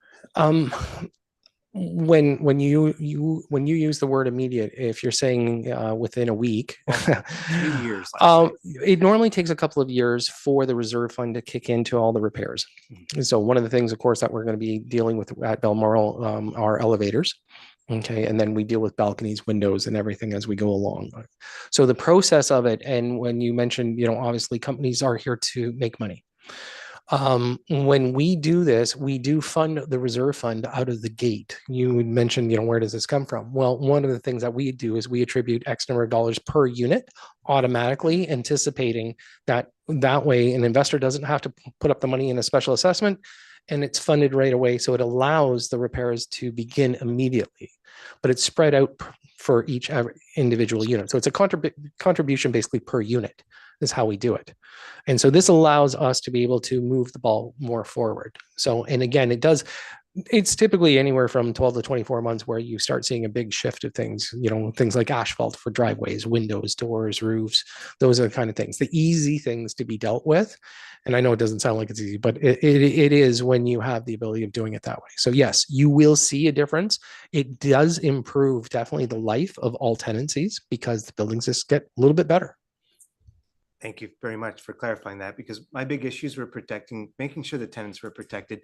When you use the word immediate, if you're saying within a week, 3 years. let's say. it normally takes a couple of years for the reserve fund to kick into all the repairs. So one of the things, of course, that we're going to be dealing with at Balmoral are elevators. Okay, and then we deal with balconies, windows, and everything as we go along. So the process of it, and when you mentioned, obviously companies are here to make money. When we do this, we do fund the reserve fund out of the gate. You mentioned, where does this come from? Well, one of the things that we do is we attribute X number of dollars per unit automatically, anticipating that way an investor doesn't have to put up the money in a special assessment, and it's funded right away. So it allows the repairs to begin immediately, but it's spread out for each individual unit. So it's a contribution basically per unit is how we do it. And so this allows us to be able to move the ball more forward. So, and again, it's typically anywhere from 12 to 24 months where you start seeing a big shift of things, things like asphalt for driveways, windows, doors, roofs. Those are the kind of things, the easy things to be dealt with. And I know it doesn't sound like it's easy, but it is when you have the ability of doing it that way. So yes, you will see a difference. It does improve definitely the life of all tenancies because the buildings just get a little bit better. Thank you very much for clarifying that, because my big issues were making sure the tenants were protected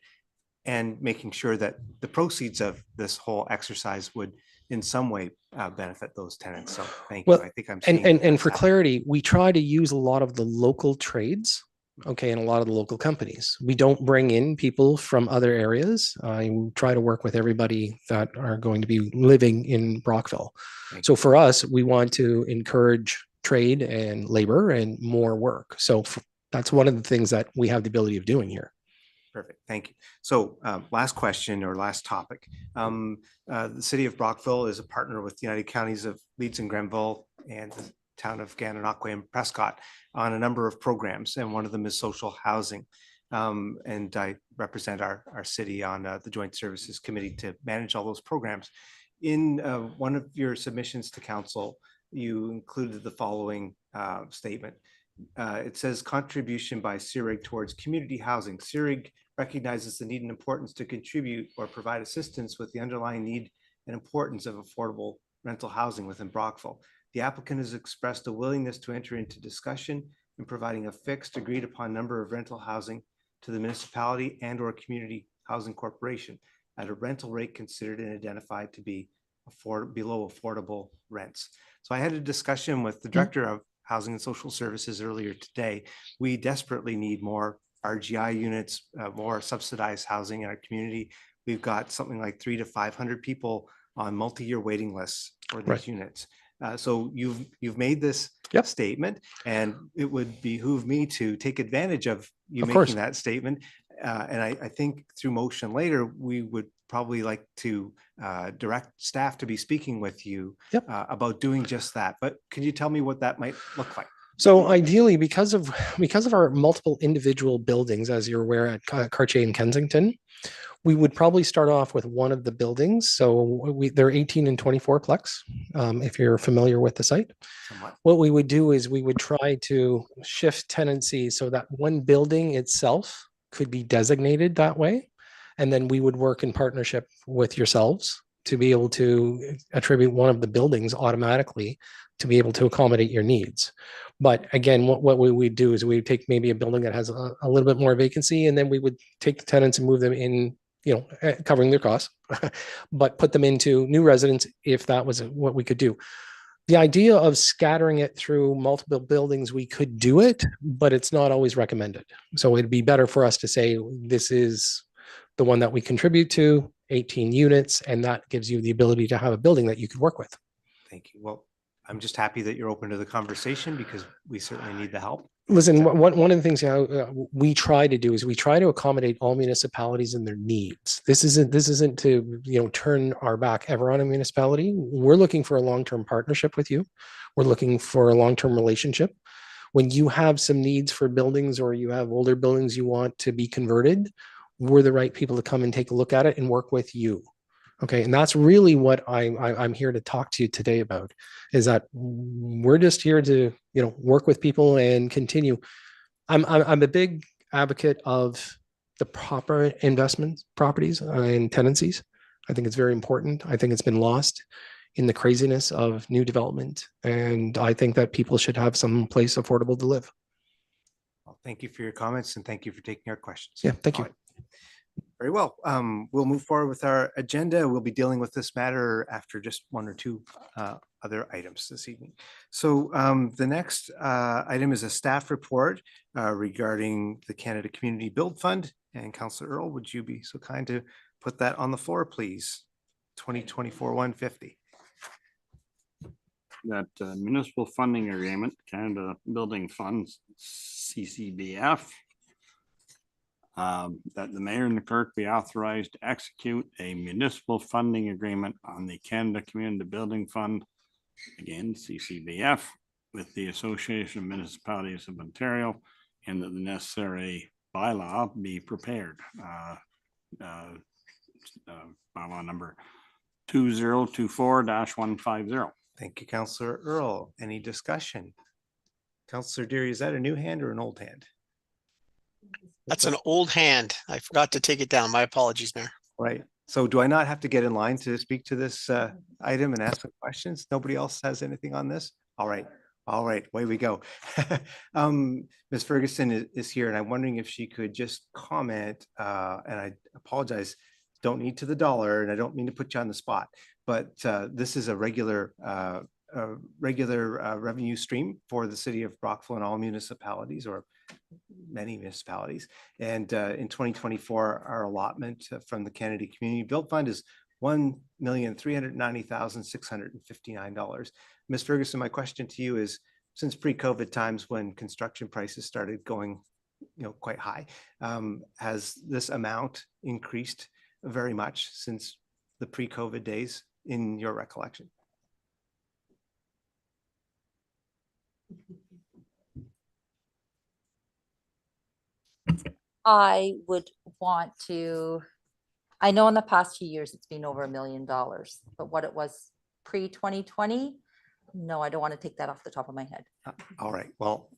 and making sure that the proceeds of this whole exercise would in some way benefit those tenants. So thank you. I think I'm seeing and for clarity, we try to use a lot of the local trades, okay, and a lot of the local companies. We don't bring in people from other areas. I try to work with everybody that are going to be living in Brockville. So for us, we want to encourage trade and labor and more work. So that's one of the things that we have the ability of doing here. Perfect. Thank you. So last question or last topic. The city of Brockville is a partner with the United Counties of Leeds and Grenville and the town of Gananoque and Prescott on a number of programs. And one of them is social housing. And I represent our city on the Joint Services Committee to manage all those programs. In one of your submissions to council, you included the following statement. It says contribution by CIRIG towards community housing. CIRIG recognizes the need and importance to contribute or provide assistance with the underlying need and importance of affordable rental housing within Brockville. The applicant has expressed a willingness to enter into discussion in providing a fixed agreed upon number of rental housing to the municipality and or community housing corporation at a rental rate considered and identified to be below affordable rents. So I had a discussion with the director of Housing and Social Services earlier today. We desperately need more RGI units, more subsidized housing in our community. We've got something like 300 to 500 people on multi-year waiting lists for these units. So you've made this statement, and it would behoove me to take advantage of you making that statement. And I think through motion later, we would probably like to direct staff to be speaking with you about doing just that. But can you tell me what that might look like? So ideally, because of our multiple individual buildings, as you're aware at Cartier and Kensington, we would probably start off with one of the buildings. So they're 18 and 24 plex, if you're familiar with the site. Somewhat. What we would do is we would try to shift tenancy so that one building itself could be designated that way. And then we would work in partnership with yourselves to be able to attribute one of the buildings automatically to be able to accommodate your needs. But again, what we would do is we would take maybe a building that has a little bit more vacancy, and then we would take the tenants and move them in, covering their costs, but put them into new residents if that was what we could do. The idea of scattering it through multiple buildings, we could do it, but it's not always recommended. So it'd be better for us to say, this is the one that we contribute to, 18 units, and that gives you the ability to have a building that you could work with. Thank you. Well, I'm just happy that you're open to the conversation because we certainly need the help. Listen, one of the things we try to do is we try to accommodate all municipalities and their needs. This isn't to, you know, turn our back ever on a municipality. We're looking for a long-term partnership with you. We're looking for a long-term relationship. When you have some needs for buildings or you have older buildings you want to be converted, we're the right people to come and take a look at it and work with you. Okay, and that's really what I'm here to talk to you today about, is that we're just here to, you know, work with people and continue. I'm a big advocate of the proper investment properties and tenancies. I think it's very important. I think it's been lost in the craziness of new development, and I think that people should have some place affordable to live. Well, thank you for your comments and thank you for taking our questions. Yeah, thank you. All right. Very well. We'll move forward with our agenda. We'll be dealing with this matter after just one or two other items this evening. So the next item is a staff report regarding the Canada Community Build Fund. And Councillor Earl, would you be so kind to put that on the floor, please? 2024-150. That municipal funding agreement, Canada Building Funds, CCBF. That the mayor and the clerk be authorized to execute a municipal funding agreement on the Canada Community Building Fund, again, CCBF, with the Association of Municipalities of Ontario, and that the necessary bylaw be prepared. Bylaw number 2024-150. Thank you, Councillor Earl. Any discussion? Councillor Deary, is that a new hand or an old hand? That's an old hand. I forgot to take it down. My apologies, Mayor. Right. So do I not have to get in line to speak to this item and ask some questions? Nobody else has anything on this? All right. All right. Away we go. Ms. Ferguson is here and I'm wondering if she could just comment, and I apologize, don't need to the dollar and I don't mean to put you on the spot, but this is a regular revenue stream for the city of Brockville and all municipalities, or many municipalities. And in 2024, our allotment from the Canada Community Build Fund is $1,390,659. Ms. Ferguson, my question to you is, since pre-COVID times when construction prices started going, quite high, has this amount increased very much since the pre-COVID days in your recollection? I would want to, I know in the past few years, it's been over $1 million, but what it was pre-2020, no, I don't want to take that off the top of my head. All right. Well,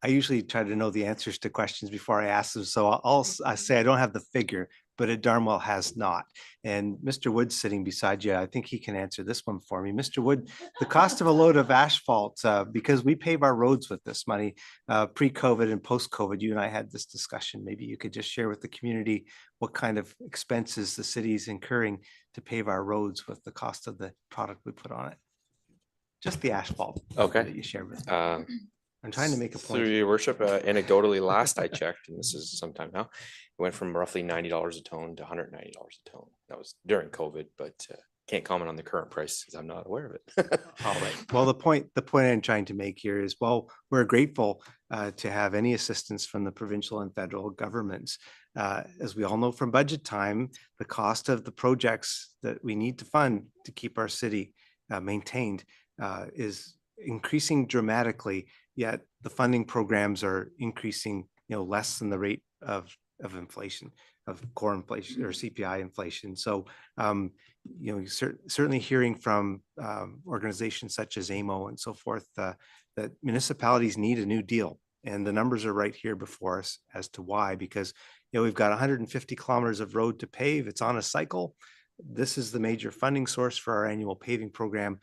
I usually try to know the answers to questions before I ask them. So I say I don't have the figure, but it darn well has not. And Mr. Wood's sitting beside you. I think he can answer this one for me. Mr. Wood, the cost of a load of asphalt, because we pave our roads with this money, pre-COVID and post-COVID, you and I had this discussion. Maybe you could just share with the community what kind of expenses the city is incurring to pave our roads with the cost of the product we put on it. Just the asphalt. Okay. That you shared with me. I'm trying to make a point. Through your worship, anecdotally, last I checked, and this is sometime now, it went from roughly $90 a ton to $190 a ton. That was during COVID, but can't comment on the current price because I'm not aware of it. All right. Well, the point I'm trying to make here is, well, we're grateful to have any assistance from the provincial and federal governments. As we all know from budget time, the cost of the projects that we need to fund to keep our city maintained is increasing dramatically, yet the funding programs are increasing, less than the rate of inflation, of core inflation or CPI inflation. So, certainly hearing from organizations such as AMO and so forth, that municipalities need a new deal. And the numbers are right here before us as to why, because, we've got 150 kilometers of road to pave. It's on a cycle. This is the major funding source for our annual paving program.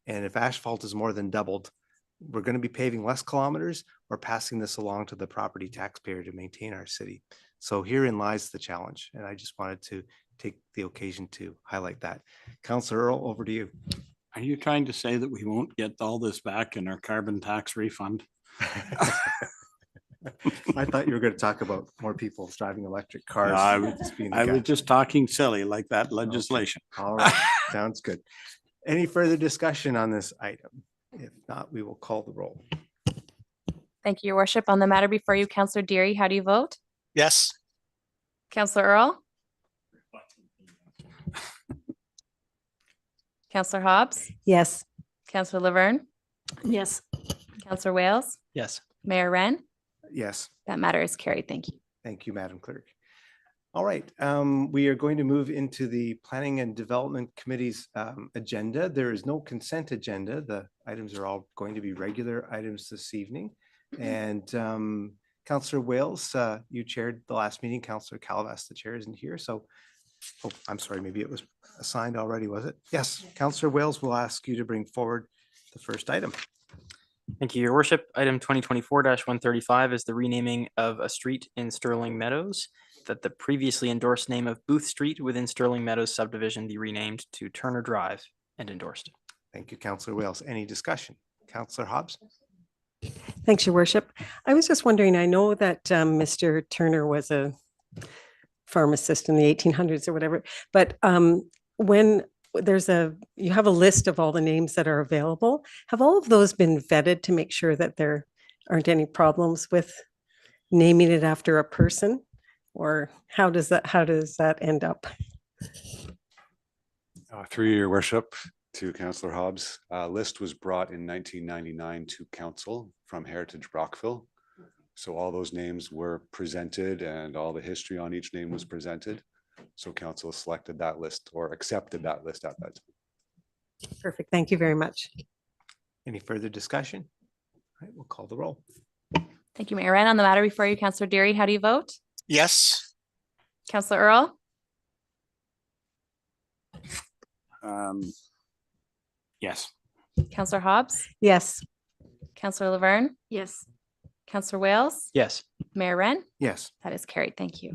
And if asphalt is more than doubled, we're going to be paving less kilometers or passing this along to the property taxpayer to maintain our city. So herein lies the challenge. And I just wanted to take the occasion to highlight that. Councillor Earl, over to you. Are you trying to say that we won't get all this back in our carbon tax refund? I thought you were going to talk about more people driving electric cars. I was just talking silly like that legislation. Okay. All right. Sounds good. Any further discussion on this item? If not, we will call the roll. Thank you, Your Worship. On the matter before you, Counselor Deary, how do you vote? Yes. Counselor Earl? Counselor Hobbs? Yes. Counselor Laverne? Yes. Counselor Wales? Yes. Mayor Ren? Yes. That matter is carried. Thank you. Thank you, Madam Clerk. All right, we are going to move into the Planning and Development Committee's agenda. There is no consent agenda. The items are all going to be regular items this evening. And Councillor Wales, you chaired the last meeting. Councillor Calavas, the chair, isn't here. So, oh, I'm sorry, maybe it was assigned already, was it? Yes, Councillor Wales will ask you to bring forward the first item. Thank you, Your Worship. Item 2024-135 is the renaming of a street in Sterling Meadows, that the previously endorsed name of Booth Street within Sterling Meadows subdivision be renamed to Turner Drive and endorsed. Thank you, Councillor Wales. Any discussion? Councillor Hobbs? Thanks, Your Worship. I was just wondering, I know that Mr. Turner was a pharmacist in the 1800s or whatever, but when you have a list of all the names that are available, have all of those been vetted to make sure that there aren't any problems with naming it after a person? Or how does that end up? Through Your Worship, to Councillor Hobbs, a list was brought in 1999 to council from Heritage Brockville. So all those names were presented and all the history on each name was presented. So council selected that list or accepted that list at that time. Perfect. Thank you very much. Any further discussion? All right, we'll call the roll. Thank you, Mayor Ren. On the matter before you, Counselor Deary, how do you vote? Yes. Counselor Earl? Yes. Counselor Hobbs? Yes. Counselor Laverne? Yes. Counselor Wales? Yes. Mayor Ren? Yes. That is carried. Thank you.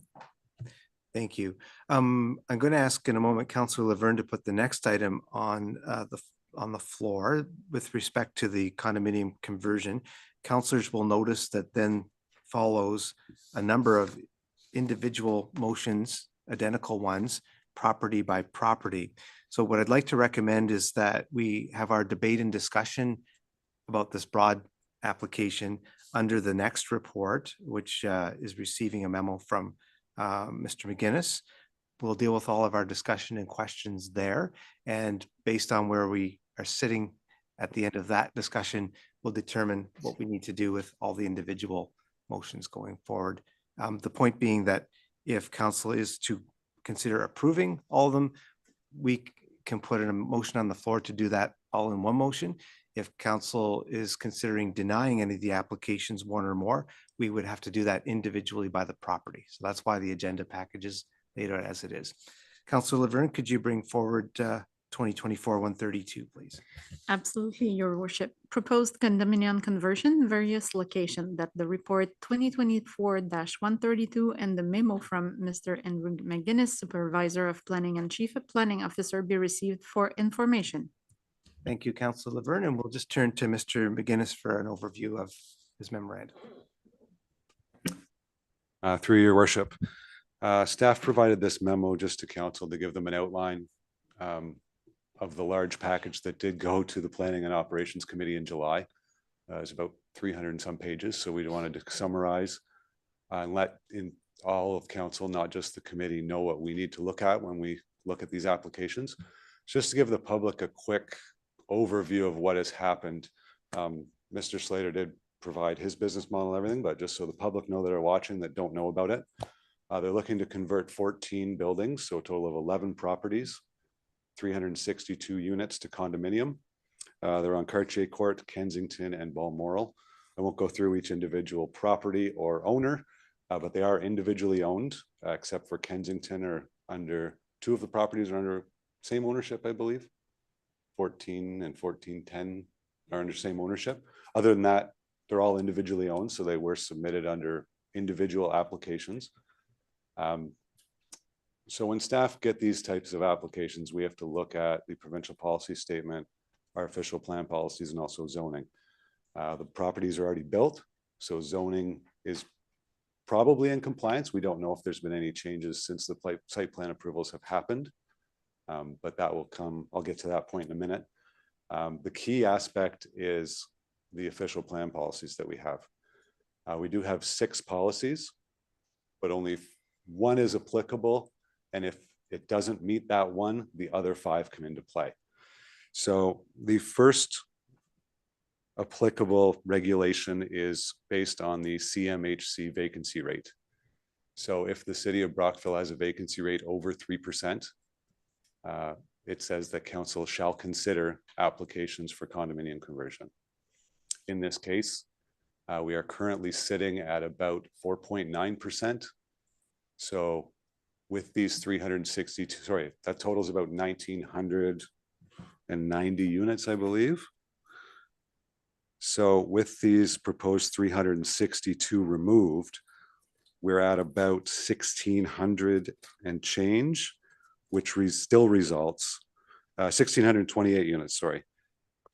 Thank you. I'm going to ask in a moment Councillor Laverne to put the next item on the floor with respect to the condominium conversion. Councillors will notice that then follows a number of individual motions, identical ones, property by property. So what I'd like to recommend is that we have our debate and discussion about this broad application under the next report, which is receiving a memo from Mr. McGinnis. We'll deal with all of our discussion and questions there. And based on where we are sitting at the end of that discussion, we'll determine what we need to do with all the individual motions going forward. The point being that if council is to consider approving all of them, we can put in a motion on the floor to do that all in one motion. If council is considering denying any of the applications, one or more, we would have to do that individually by the property. So that's why the agenda package is laid out as it is. Councillor Laverne, could you bring forward 2024-132, please? Absolutely, Your Worship. Proposed condominium conversion, various location, that the report 2024-132 and the memo from Mr. Andrew McGinnis, Supervisor of Planning and Chief Planning Officer, be received for information. Thank you, Councillor Laverne, and we'll just turn to Mr. McGinnis for an overview of his memorandum. Through Your Worship, staff provided this memo just to council to give them an outline of the large package that did go to the Planning and Operations Committee in July. It's about 300 and some pages, so we wanted to summarize and let in all of council, not just the committee, know what we need to look at when we look at these applications. Just to give the public a quick overview of what has happened. Mr. Slater did provide his business model and everything, but just so the public know that are watching that don't know about it, they're looking to convert 14 buildings, so a total of 11 properties, 362 units to condominium. They're on Cartier Court, Kensington, and Balmoral. I won't go through each individual property or owner, but they are individually owned, except for Kensington are under, two of the properties are under same ownership, I believe. 14 and 1410 are under same ownership. Other than that, they're all individually owned, so they were submitted under individual applications. So when staff get these types of applications, we have to look at the provincial policy statement, our official plan policies, and also zoning. The properties are already built, so zoning is probably in compliance. We don't know if there's been any changes since the site plan approvals have happened, but that will come. I'll get to that point in a minute. The key aspect is the official plan policies that we have. We do have 6 policies, but only one is applicable. And if it doesn't meet that one, the other 5 come into play. So the first applicable regulation is based on the CMHC vacancy rate. So if the city of Brockville has a vacancy rate over 3%, it says that council shall consider applications for condominium conversion. In this case, we are currently sitting at about 4.9%. So with these 362, sorry, that totals about 1,990 units, I believe. So with these proposed 362 removed, we're at about 1,600 and change, which still results 1,628 units, sorry.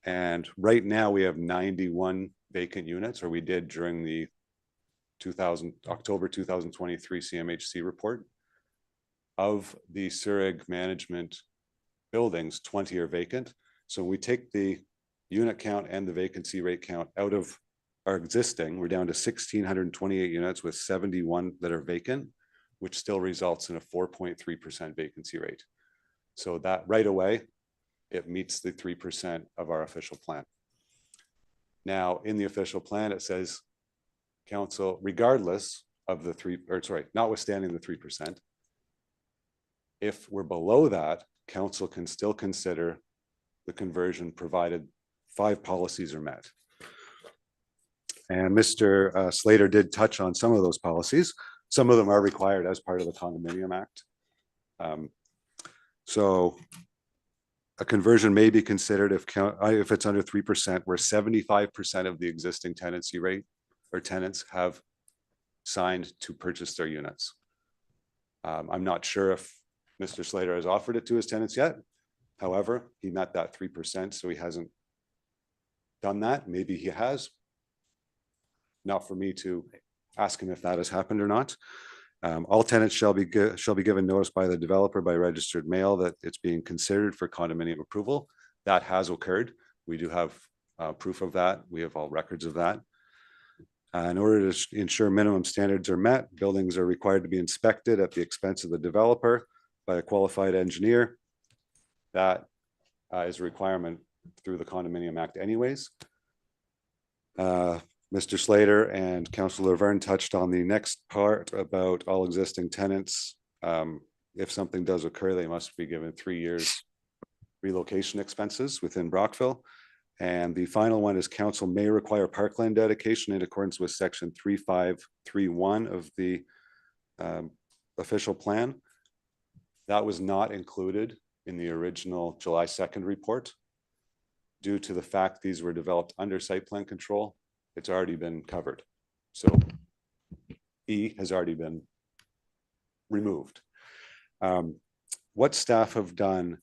And right now we have 91 vacant units, or we did during the October 2023 CMHC report. Of the Surig management buildings, 20 are vacant. So when we take the unit count and the vacancy rate count out of our existing, we're down to 1,628 units with 71 that are vacant, which still results in a 4.3% vacancy rate. So that right away, it meets the 3% of our official plan. Now, in the official plan, it says council, regardless of the notwithstanding the 3%, if we're below that, council can still consider the conversion provided 5 policies are met. And Mr. Slater did touch on some of those policies. Some of them are required as part of the Condominium Act. So a conversion may be considered if it's under 3%, where 75% of the existing tenancy rate or tenants have signed to purchase their units. I'm not sure if Mr. Slater has offered it to his tenants yet. However, he met that 3%, so he hasn't done that. Maybe he has. Not for me to ask him if that has happened or not. All tenants shall be given notice by the developer by registered mail that it's being considered for condominium approval. That has occurred. We do have proof of that. We have all records of that. In order to ensure minimum standards are met, buildings are required to be inspected at the expense of the developer by a qualified engineer. That is a requirement through the Condominium Act anyways. Mr. Slater and Councillor Laverne touched on the next part about all existing tenants. If something does occur, they must be given 3 years relocation expenses within Brockville. And the final one is council may require parkland dedication in accordance with section 3531 of the official plan. That was not included in the original July 2nd report due to the fact these were developed under site plan control. It's already been covered. So E has already been removed. What staff have done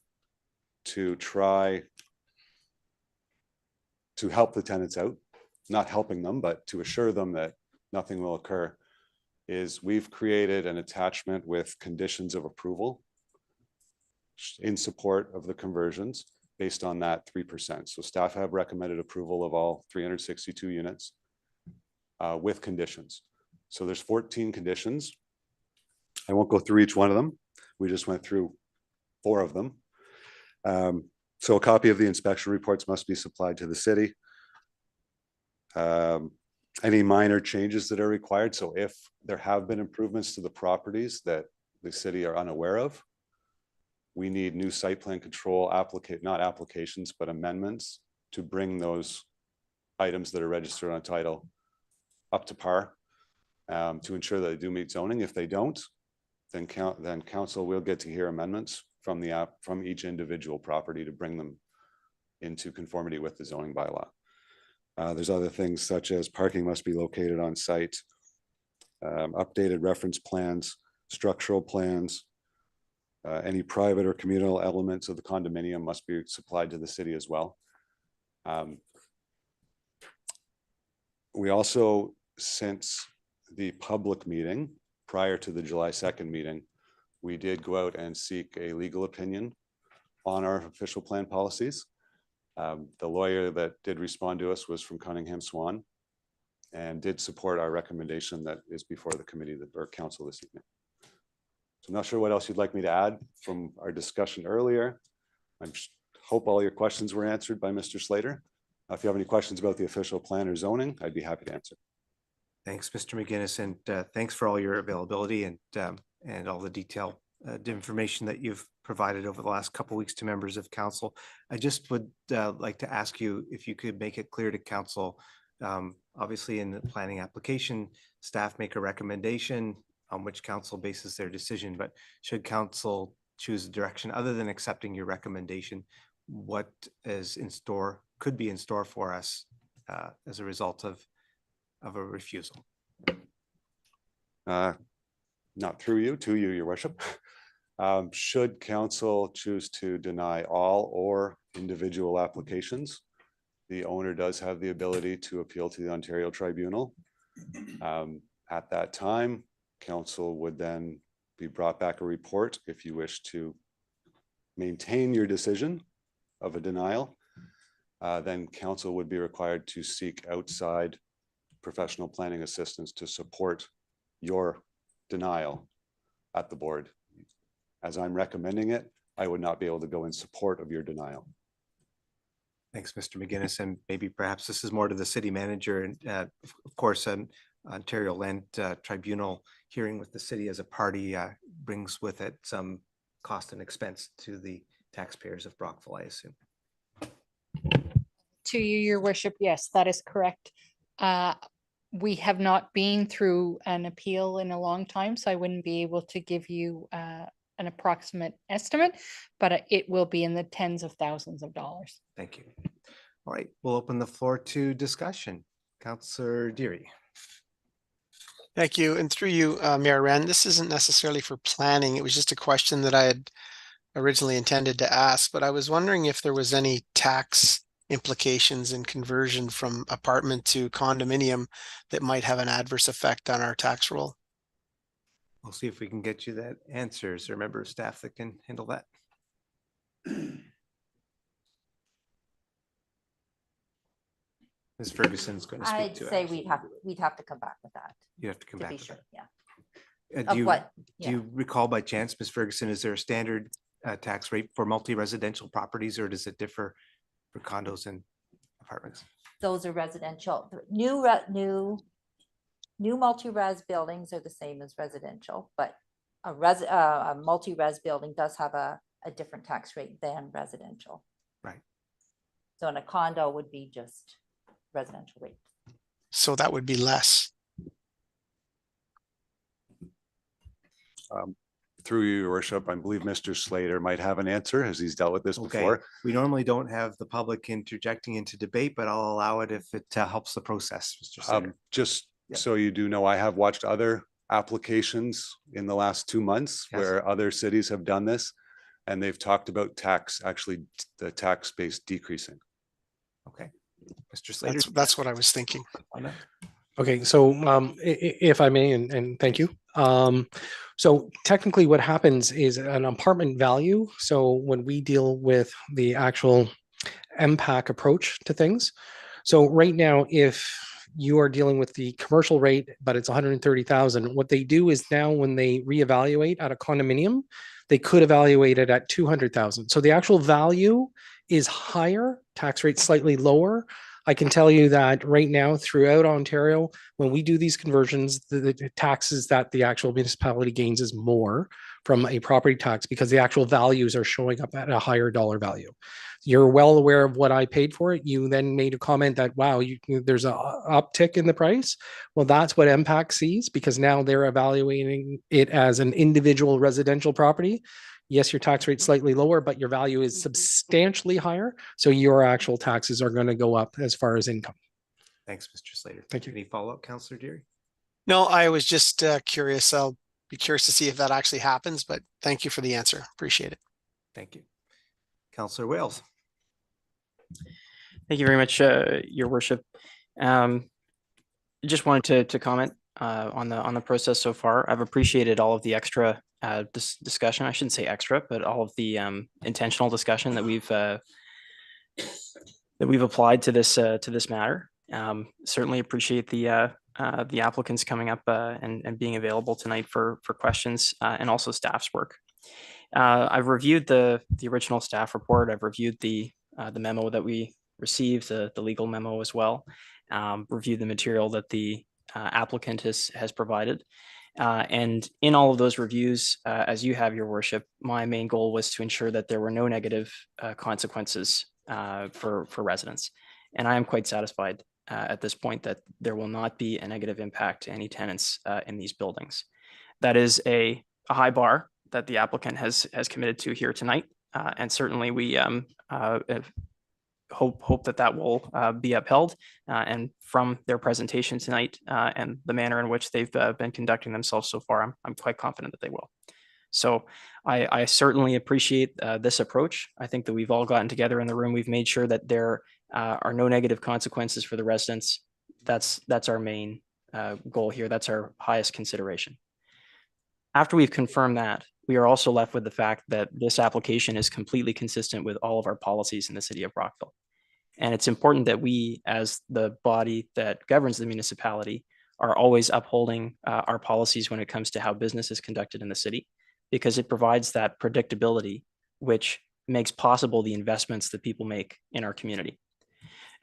to try to help the tenants out, not helping them, but to assure them that nothing will occur, is we've created an attachment with conditions of approval in support of the conversions based on that 3%. So staff have recommended approval of all 362 units with conditions. So there's 14 conditions. I won't go through each one of them. We just went through 4 of them. So a copy of the inspection reports must be supplied to the city. Any minor changes that are required. So if there have been improvements to the properties that the city are unaware of, we need new site plan control not applications, but amendments to bring those items that are registered on title up to par to ensure that they do meet zoning. If they don't, then council will get to hear amendments from each individual property to bring them into conformity with the zoning bylaw. There's other things such as parking must be located on site, updated reference plans, structural plans, any private or communal elements of the condominium must be supplied to the city as well. We also, since the public meeting prior to the July 2nd meeting, we did go out and seek a legal opinion on our official plan policies. The lawyer that did respond to us was from Cunningham Swan and did support our recommendation that is before the committee or council this evening. So I'm not sure what else you'd like me to add from our discussion earlier. I hope all your questions were answered by Mr. Slater. If you have any questions about the official plan or zoning, I'd be happy to answer. Thanks, Mr. McGinnis, and thanks for all your availability and all the detailed information that you've provided over the last couple of weeks to members of council. I just would like to ask you if you could make it clear to council, obviously in the planning application, staff make a recommendation on which council bases their decision, but should council choose a direction other than accepting your recommendation, what is in store, could be in store for us as a result of a refusal? Not through you, to you, your worship. Should council choose to deny all or individual applications, the owner does have the ability to appeal to the Ontario Tribunal. At that time, council would then be brought back a report if you wish to maintain your decision of a denial. Then council would be required to seek outside professional planning assistance to support your denial at the board. As I'm recommending it, I would not be able to go in support of your denial. Thanks, Mr. McGinnis, and maybe perhaps this is more to the city manager. And of course, an Ontario Land Tribunal hearing with the city as a party brings with it some cost and expense to the taxpayers of Brockville, I assume. To you, your worship, yes, that is correct. We have not been through an appeal in a long time, so I wouldn't be able to give you an approximate estimate, but it will be in the tens of thousands of dollars. Thank you. All right, we'll open the floor to discussion. Councillor Deary. Thank you. And through you, Mayor Wren, this isn't necessarily for planning. It was just a question that I had originally intended to ask, but I was wondering if there was any tax implications in conversion from apartment to condominium that might have an adverse effect on our tax roll. We'll see if we can get you that answer. Is there a member of staff that can handle that? Ms. Ferguson's going to speak I'd to it. say we'd have to come back with that. You have to come To back be with sure, that. yeah. Do Of you, what? do you recall by chance, Ms. Ferguson, is there a standard tax rate for multi-residential properties, or does it differ for condos and apartments? Those are residential. The new multi-res buildings are the same as residential, but a multi-res building does have a different tax rate than residential. Right. So in a condo would be just residential rate. So that would be less. Through you, your worship, I believe Mr. Slater might have an answer as he's dealt with this before. We normally don't have the public interjecting into debate, but I'll allow it if it helps the process, Mr. Slater. Just Yep. so you do know, I have watched other applications in the last 2 months Yes. where other cities have done this, and they've talked about the tax base decreasing. Okay. Mr. Slater. That's what I was thinking. on that? Okay, so if I may, and thank you. So technically what happens is an apartment value. So when we deal with the actual MPAC approach to things. So right now, if you are dealing with the commercial rate, but it's 130,000, what they do is now when they reevaluate at a condominium, they could evaluate it at 200,000. So the actual value is higher, tax rate slightly lower. I can tell you that right now throughout Ontario, when we do these conversions, the taxes that the actual municipality gains is more from a property tax because the actual values are showing up at a higher dollar value. You're well aware of what I paid for it. You then made a comment that, wow, there's an uptick in the price. Well, that's what MPAC sees because now they're evaluating it as an individual residential property. Yes, your tax rate's slightly lower, but your value is substantially higher. So your actual taxes are going to go up as far as income. Thanks, Mr. Slater. Thank you. Any follow-up, Councillor Deary? No, I was just curious. I'll be curious to see if that actually happens, but thank you for the answer. Appreciate it. Thank you. Councillor Wales. Thank you very much, Your Worship. Just wanted to comment on the process so far. I've appreciated all of the extra discussion. I shouldn't say extra, but all of the intentional discussion that we've that we've applied to this matter. Certainly appreciate the applicants coming up and being available tonight for questions and also staff's work. I've reviewed the original staff report. I've reviewed the memo that we received, the legal memo as well. Reviewed the material that the applicant has provided. And in all of those reviews, as you have, your worship, my main goal was to ensure that there were no negative consequences for residents. And I am quite satisfied at this point that there will not be a negative impact to any tenants in these buildings. That is a high bar that the applicant has committed to here tonight. And certainly we hope that will be upheld. And from their presentation tonight and the manner in which they've been conducting themselves so far, I'm quite confident that they will. So I certainly appreciate this approach. I think that we've all gotten together in the room. We've made sure that there are no negative consequences for the residents. That's our main goal here. That's our highest consideration. After we've confirmed that, we are also left with the fact that this application is completely consistent with all of our policies in the city of Brockville. And it's important that we, as the body that governs the municipality, are always upholding our policies when it comes to how business is conducted in the city, because it provides that predictability, which makes possible the investments that people make in our community.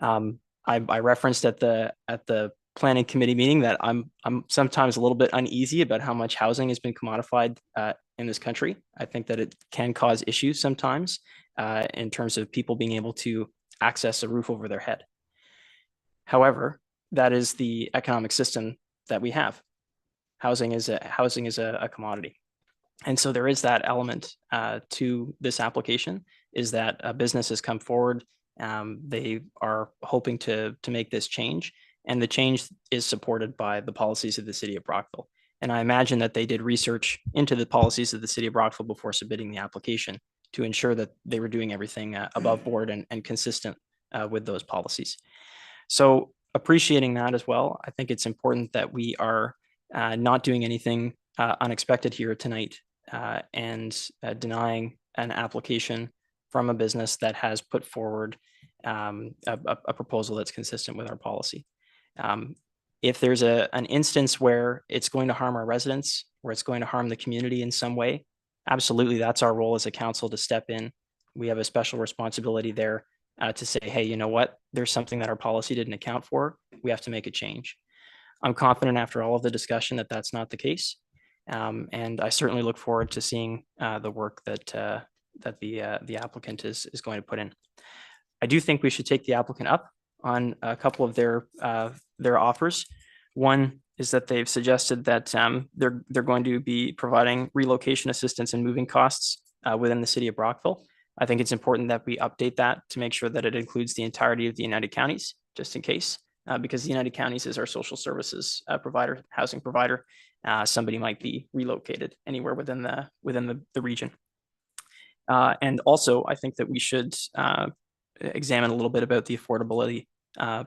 I referenced at the planning committee meeting that I'm sometimes a little bit uneasy about how much housing has been commodified in this country. I think that it can cause issues sometimes in terms of people being able to access a roof over their head. However, that is the economic system that we have. Housing is a commodity. And so there is that element to this application, is that a business has come forward. They are hoping to make this change, and the change is supported by the policies of the city of Brockville. And I imagine that they did research into the policies of the city of Brockville before submitting the application to ensure that they were doing everything above board and consistent with those policies. So appreciating that as well, I think it's important that we are not doing anything unexpected here tonight and denying an application from a business that has put forward a proposal that's consistent with our policy. If there's an instance where it's going to harm our residents, where it's going to harm the community in some way, absolutely, that's our role as a council to step in. We have a special responsibility there to say, hey, you know what? There's something that our policy didn't account for. We have to make a change. I'm confident after all of the discussion that that's not the case. And I certainly look forward to seeing the work that the applicant is going to put in. I do think we should take the applicant up on a couple of their offers. One is that they've suggested that they're going to be providing relocation assistance and moving costs within the city of Brockville. I think it's important that we update that to make sure that it includes the entirety of the United Counties, just in case, because the United Counties is our social services provider, housing provider. Somebody might be relocated anywhere within the region. And also, I think that we should examine a little bit about the affordability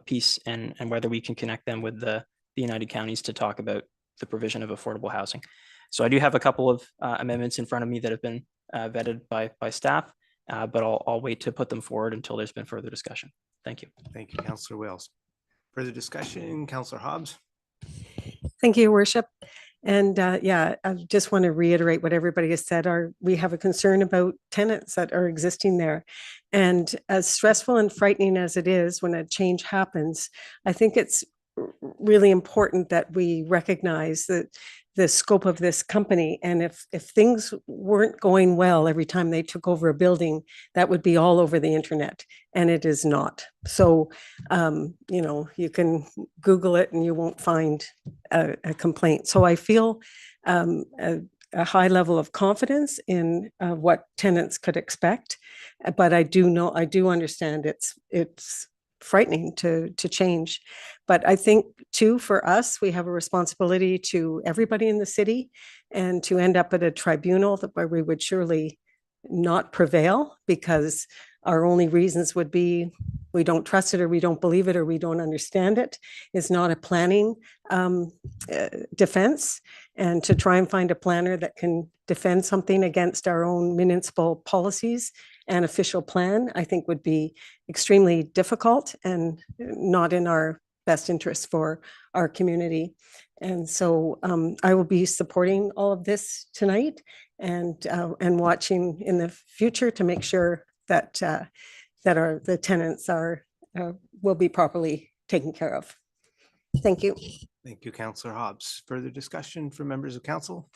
piece and whether we can connect them with the United Counties to talk about the provision of affordable housing. So I do have a couple of amendments in front of me that have been vetted by staff, but I'll wait to put them forward until there's been further discussion. Thank you. Thank you, Councillor Wales. Further discussion, Councillor Hobbs. Thank you, Your Worship. And yeah, I just want to reiterate what everybody has said. We have a concern about tenants that are existing there. And as stressful and frightening as it is when a change happens, I think it's really important that we recognize that the scope of this company. And if things weren't going well every time they took over a building, that would be all over the internet, and it is not. So, you know, you can Google it and you won't find a complaint. So I feel a high level of confidence in what tenants could expect, but I do understand it's frightening to change. But I think too, for us, we have a responsibility to everybody in the city and to end up at a tribunal where we would surely not prevail, because our only reasons would be we don't trust it, or we don't believe it, or we don't understand it. It's not a planning defense. And to try and find a planner that can defend something against our own municipal policies and official plan, I think would be extremely difficult and not in our best interest for our community. And so I will be supporting all of this tonight and watching in the future to make sure that the tenants will be properly taken care of. Thank you. Thank you, Councillor Hobbs. Further discussion from members of council?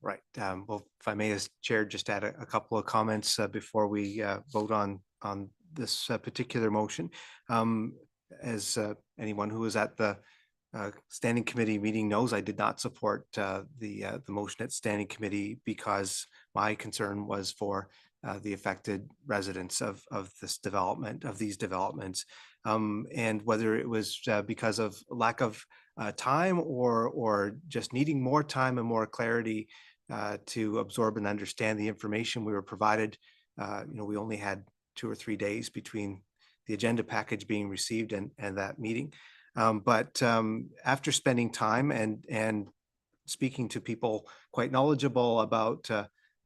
Right. Well, if I may, as chair, just add a couple of comments before we vote on this particular motion. As anyone who was at the standing committee meeting knows, I did not support the motion at standing committee because my concern was for the affected residents of this development, of these developments, and whether it was because of lack of time or just needing more time and more clarity to absorb and understand the information we were provided. We only had 2 or 3 days between the agenda package being received and that meeting. But after spending time and speaking to people quite knowledgeable about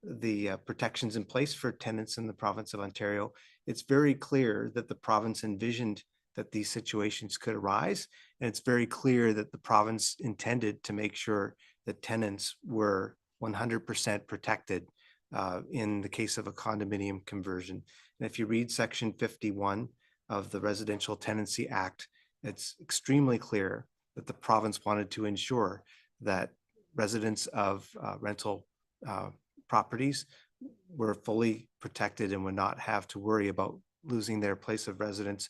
the protections in place for tenants in the province of Ontario, it's very clear that the province envisioned that these situations could arise. And it's very clear that the province intended to make sure that tenants were 100% protected in the case of a condominium conversion. And if you read Section 51 of the Residential Tenancy Act, it's extremely clear that the province wanted to ensure that residents of rental properties were fully protected and would not have to worry about losing their place of residence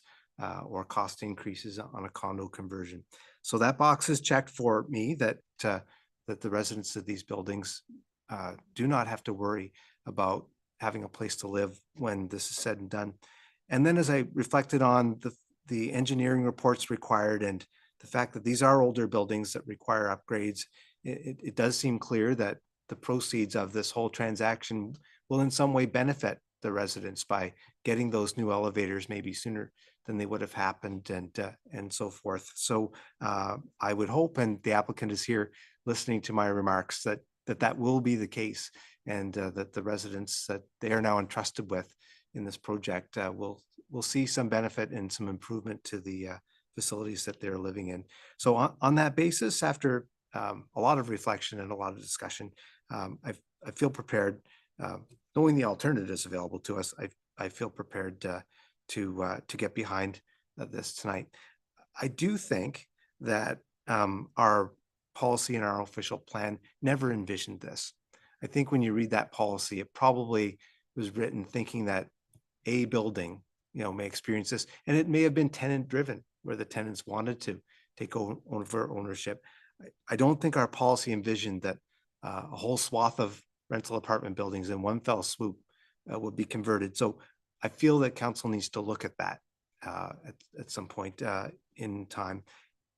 or cost increases on a condo conversion. So that box is checked for me that the residents of these buildings do not have to worry about having a place to live when this is said and done. And then as I reflected on the engineering reports required and the fact that these are older buildings that require upgrades, it does seem clear that the proceeds of this whole transaction will in some way benefit the residents by getting those new elevators maybe sooner than they would have happened and so forth. So I would hope, and the applicant is here listening to my remarks, that will be the case, and that the residents that they are now entrusted with in this project will see some benefit and some improvement to the facilities that they're living in. So on that basis, after a lot of reflection and a lot of discussion, I feel prepared, knowing the alternatives available to us, I feel prepared to get behind this tonight. I do think that our policy and our official plan never envisioned this. I think when you read that policy, it probably was written thinking that a building, may experience this, and it may have been tenant driven, where the tenants wanted to take over ownership. I don't think our policy envisioned that a whole swath of rental apartment buildings in one fell swoop would be converted. So I feel that council needs to look at that at some point in time.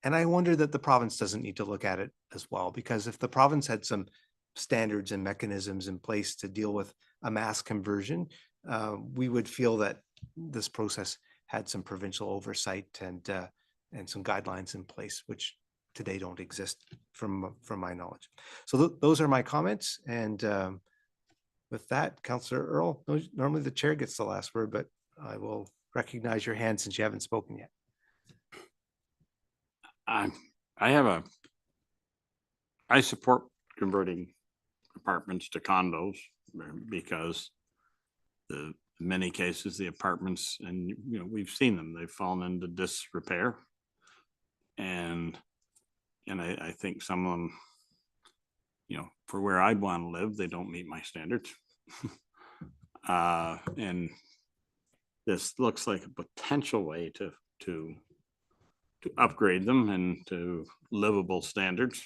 And I wonder that the province doesn't need to look at it as well, because if the province had some standards and mechanisms in place to deal with a mass conversion, we would feel that this process had some provincial oversight and some guidelines in place, which today don't exist from my knowledge. So those are my comments. And with that, Councillor Earl, normally the chair gets the last word, but I will recognize your hand since you haven't spoken yet. I support converting apartments to condos because in many cases, the apartments, and we've seen them, they've fallen into disrepair. And I think some of them, for where I'd want to live, they don't meet my standards. And this looks like a potential way to upgrade them and to livable standards.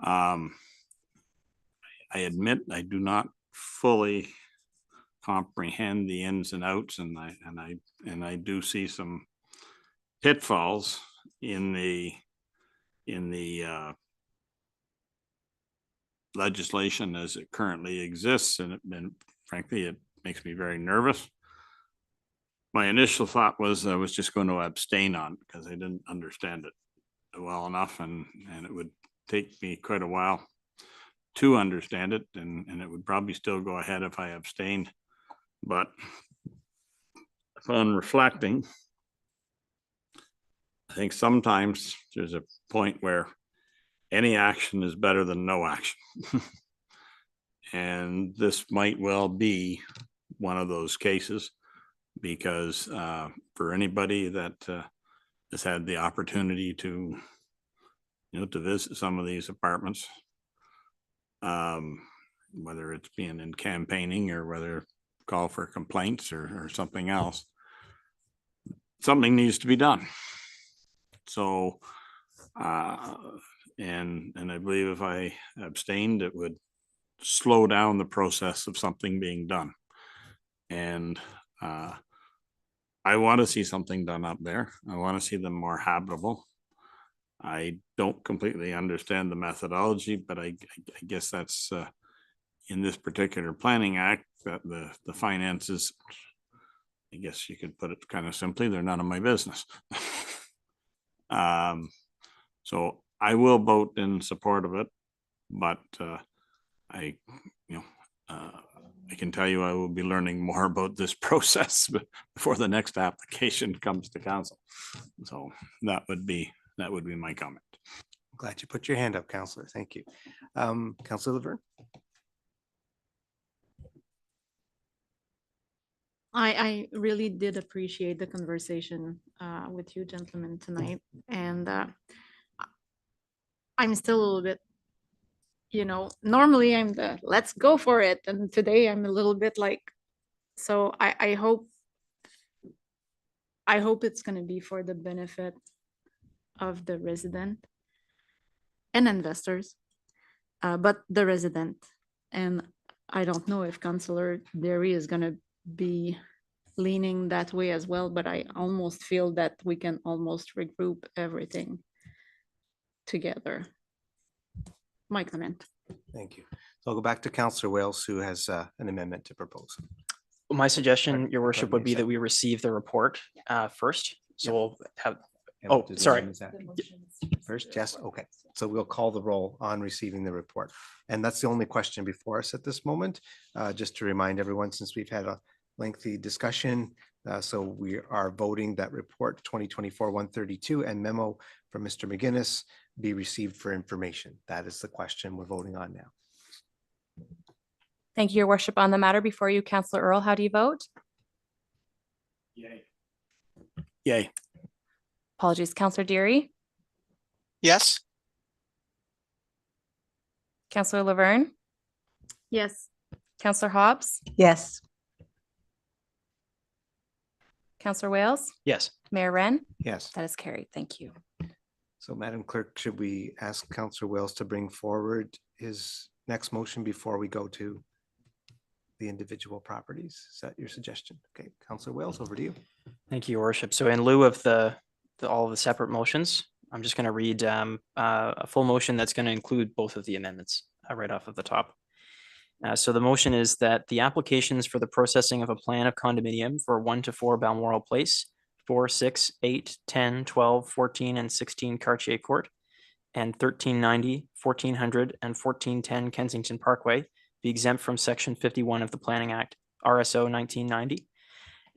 I admit I do not fully comprehend the ins and outs, and I do see some pitfalls in the legislation as it currently exists, and frankly it makes me very nervous. My initial thought was I was just going to abstain on it because I didn't understand it well enough, and it would take me quite a while to understand it, and it would probably still go ahead if I abstained. But upon reflecting, I think sometimes there's a point where any action is better than no action. And this might well be one of those cases, because for anybody that has had the opportunity to, to visit some of these apartments, whether it's being in campaigning or whether call for complaints or something else, something needs to be done. So, and I believe if I abstained, it would slow down the process of something being done. And I want to see something done up there. I want to see them more habitable. I don't completely understand the methodology, but I guess that's in this particular planning act that the finances, I guess you could put it kind of simply, they're none of my business. So I will vote in support of it, but I can tell you I will be learning more about this process before the next application comes to council. So that would be my comment. I'm glad you put your hand up, Councillor. Thank you. Councillor Laverne. I really did appreciate the conversation with you gentlemen tonight, and I'm still a little bit, normally I'm the let's go for it, and today I'm a little bit like, so I hope it's going to be for the benefit of the resident and investors, but the resident. And I don't know if Councillor Derry is going to be leaning that way as well, but I almost feel that we can almost regroup everything together. My comment. Thank you. So I'll go back to Councillor Wales, who has an amendment to propose. My suggestion, Pardon- Your Worship, pardon would me, be that sir. we receive the report first. So Yeah. we'll have, And Oh, what does the sorry. name is that? First, yes, okay. So we'll call the roll on receiving the report. And that's the only question before us at this moment. Just to remind everyone, since we've had a lengthy discussion, so we are voting that report 2024-132 and memo from Mr. McGinnis be received for information. That is the question we're voting on now. Thank you, Your Worship. On the matter before you, Councillor Earl, how do you vote? Yay. Yay. Apologies, Councillor Deary, Yes. Councillor Laverne, Yes. Councillor Hobbs, Yes. Councillor Wales, yes. Mayor Wren. Yes. That is carried. Thank you. So Madam Clerk, should we ask Councillor Wales to bring forward his next motion before we go to the individual properties? Is that your suggestion? Okay, Councillor Wales, over to you. Thank you, Your Worship. So in lieu of all of the separate motions, I'm just going to read a full motion that's going to include both of the amendments right off of the top. So the motion is that the applications for the processing of a plan of condominium for 1 to 4 Balmoral Place, 4, 6, 8, 10, 12, 14, and 16 Cartier Court, and 1390, 1400, and 1410 Kensington Parkway be exempt from Section 51 of the Planning Act, RSO 1990,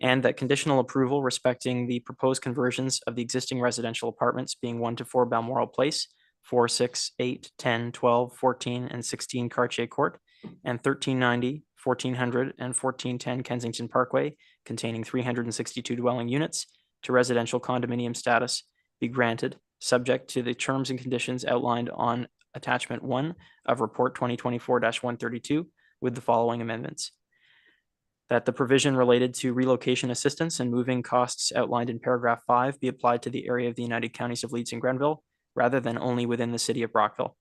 and that conditional approval respecting the proposed conversions of the existing residential apartments being 1 to 4 Balmoral Place, 4, 6, 8, 10, 12, 14, and 16 Cartier Court, and 1390, 1400, and 1410 Kensington Parkway, containing 362 dwelling units, to residential condominium status be granted, subject to the terms and conditions outlined on Attachment 1 of Report 2024-132 with the following amendments. That the provision related to relocation assistance and moving costs outlined in paragraph 5 be applied to the area of the United Counties of Leeds and Grenville, rather than only within the city of Brockville.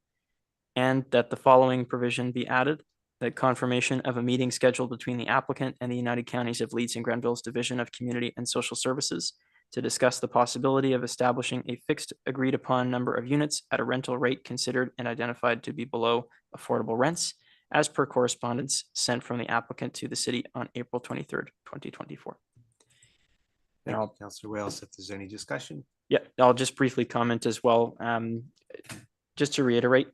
And that the following provision be added, that confirmation of a meeting scheduled between the applicant and the United Counties of Leeds and Grenville's Division of Community and Social Services to discuss the possibility of establishing a fixed agreed upon number of units at a rental rate considered and identified to be below affordable rents, as per correspondence sent from the applicant to the city on April 23rd, 2024. Thank you, Councillor Wales. If there's any discussion. Yeah, I'll just briefly comment as well. Just to reiterate,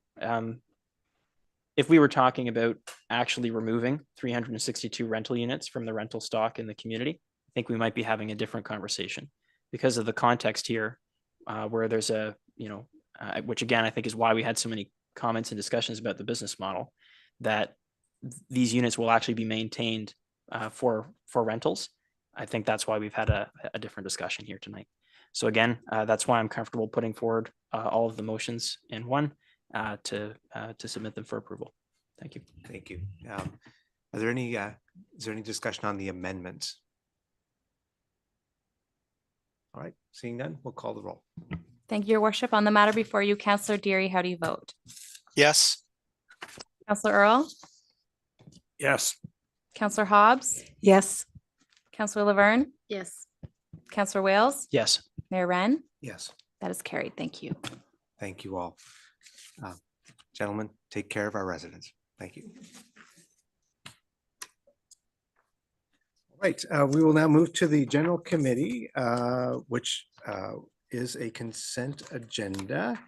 if we were talking about actually removing 362 rental units from the rental stock in the community, I think we might be having a different conversation because of the context here, where there's a, which again, I think is why we had so many comments and discussions about the business model, that these units will actually be maintained for rentals. I think that's why we've had a different discussion here tonight. So again, that's why I'm comfortable putting forward all of the motions in one to submit them for approval. Thank you. Thank you. Are there any, is there any discussion on the amendments? All right, seeing none, we'll call the roll. Thank you, Your Worship. On the matter before you, Councillor Deary, how do you vote? Yes. Councillor Earl, Yes. Councillor Hobbs, Yes. Councillor Laverne, Yes. Councillor Wales, Yes. Mayor Ren. Yes, That is carried. Thank you. thank you all. Gentlemen, take care of our residents. Thank you. All right, we will now move to the general committee, which is a consent agenda.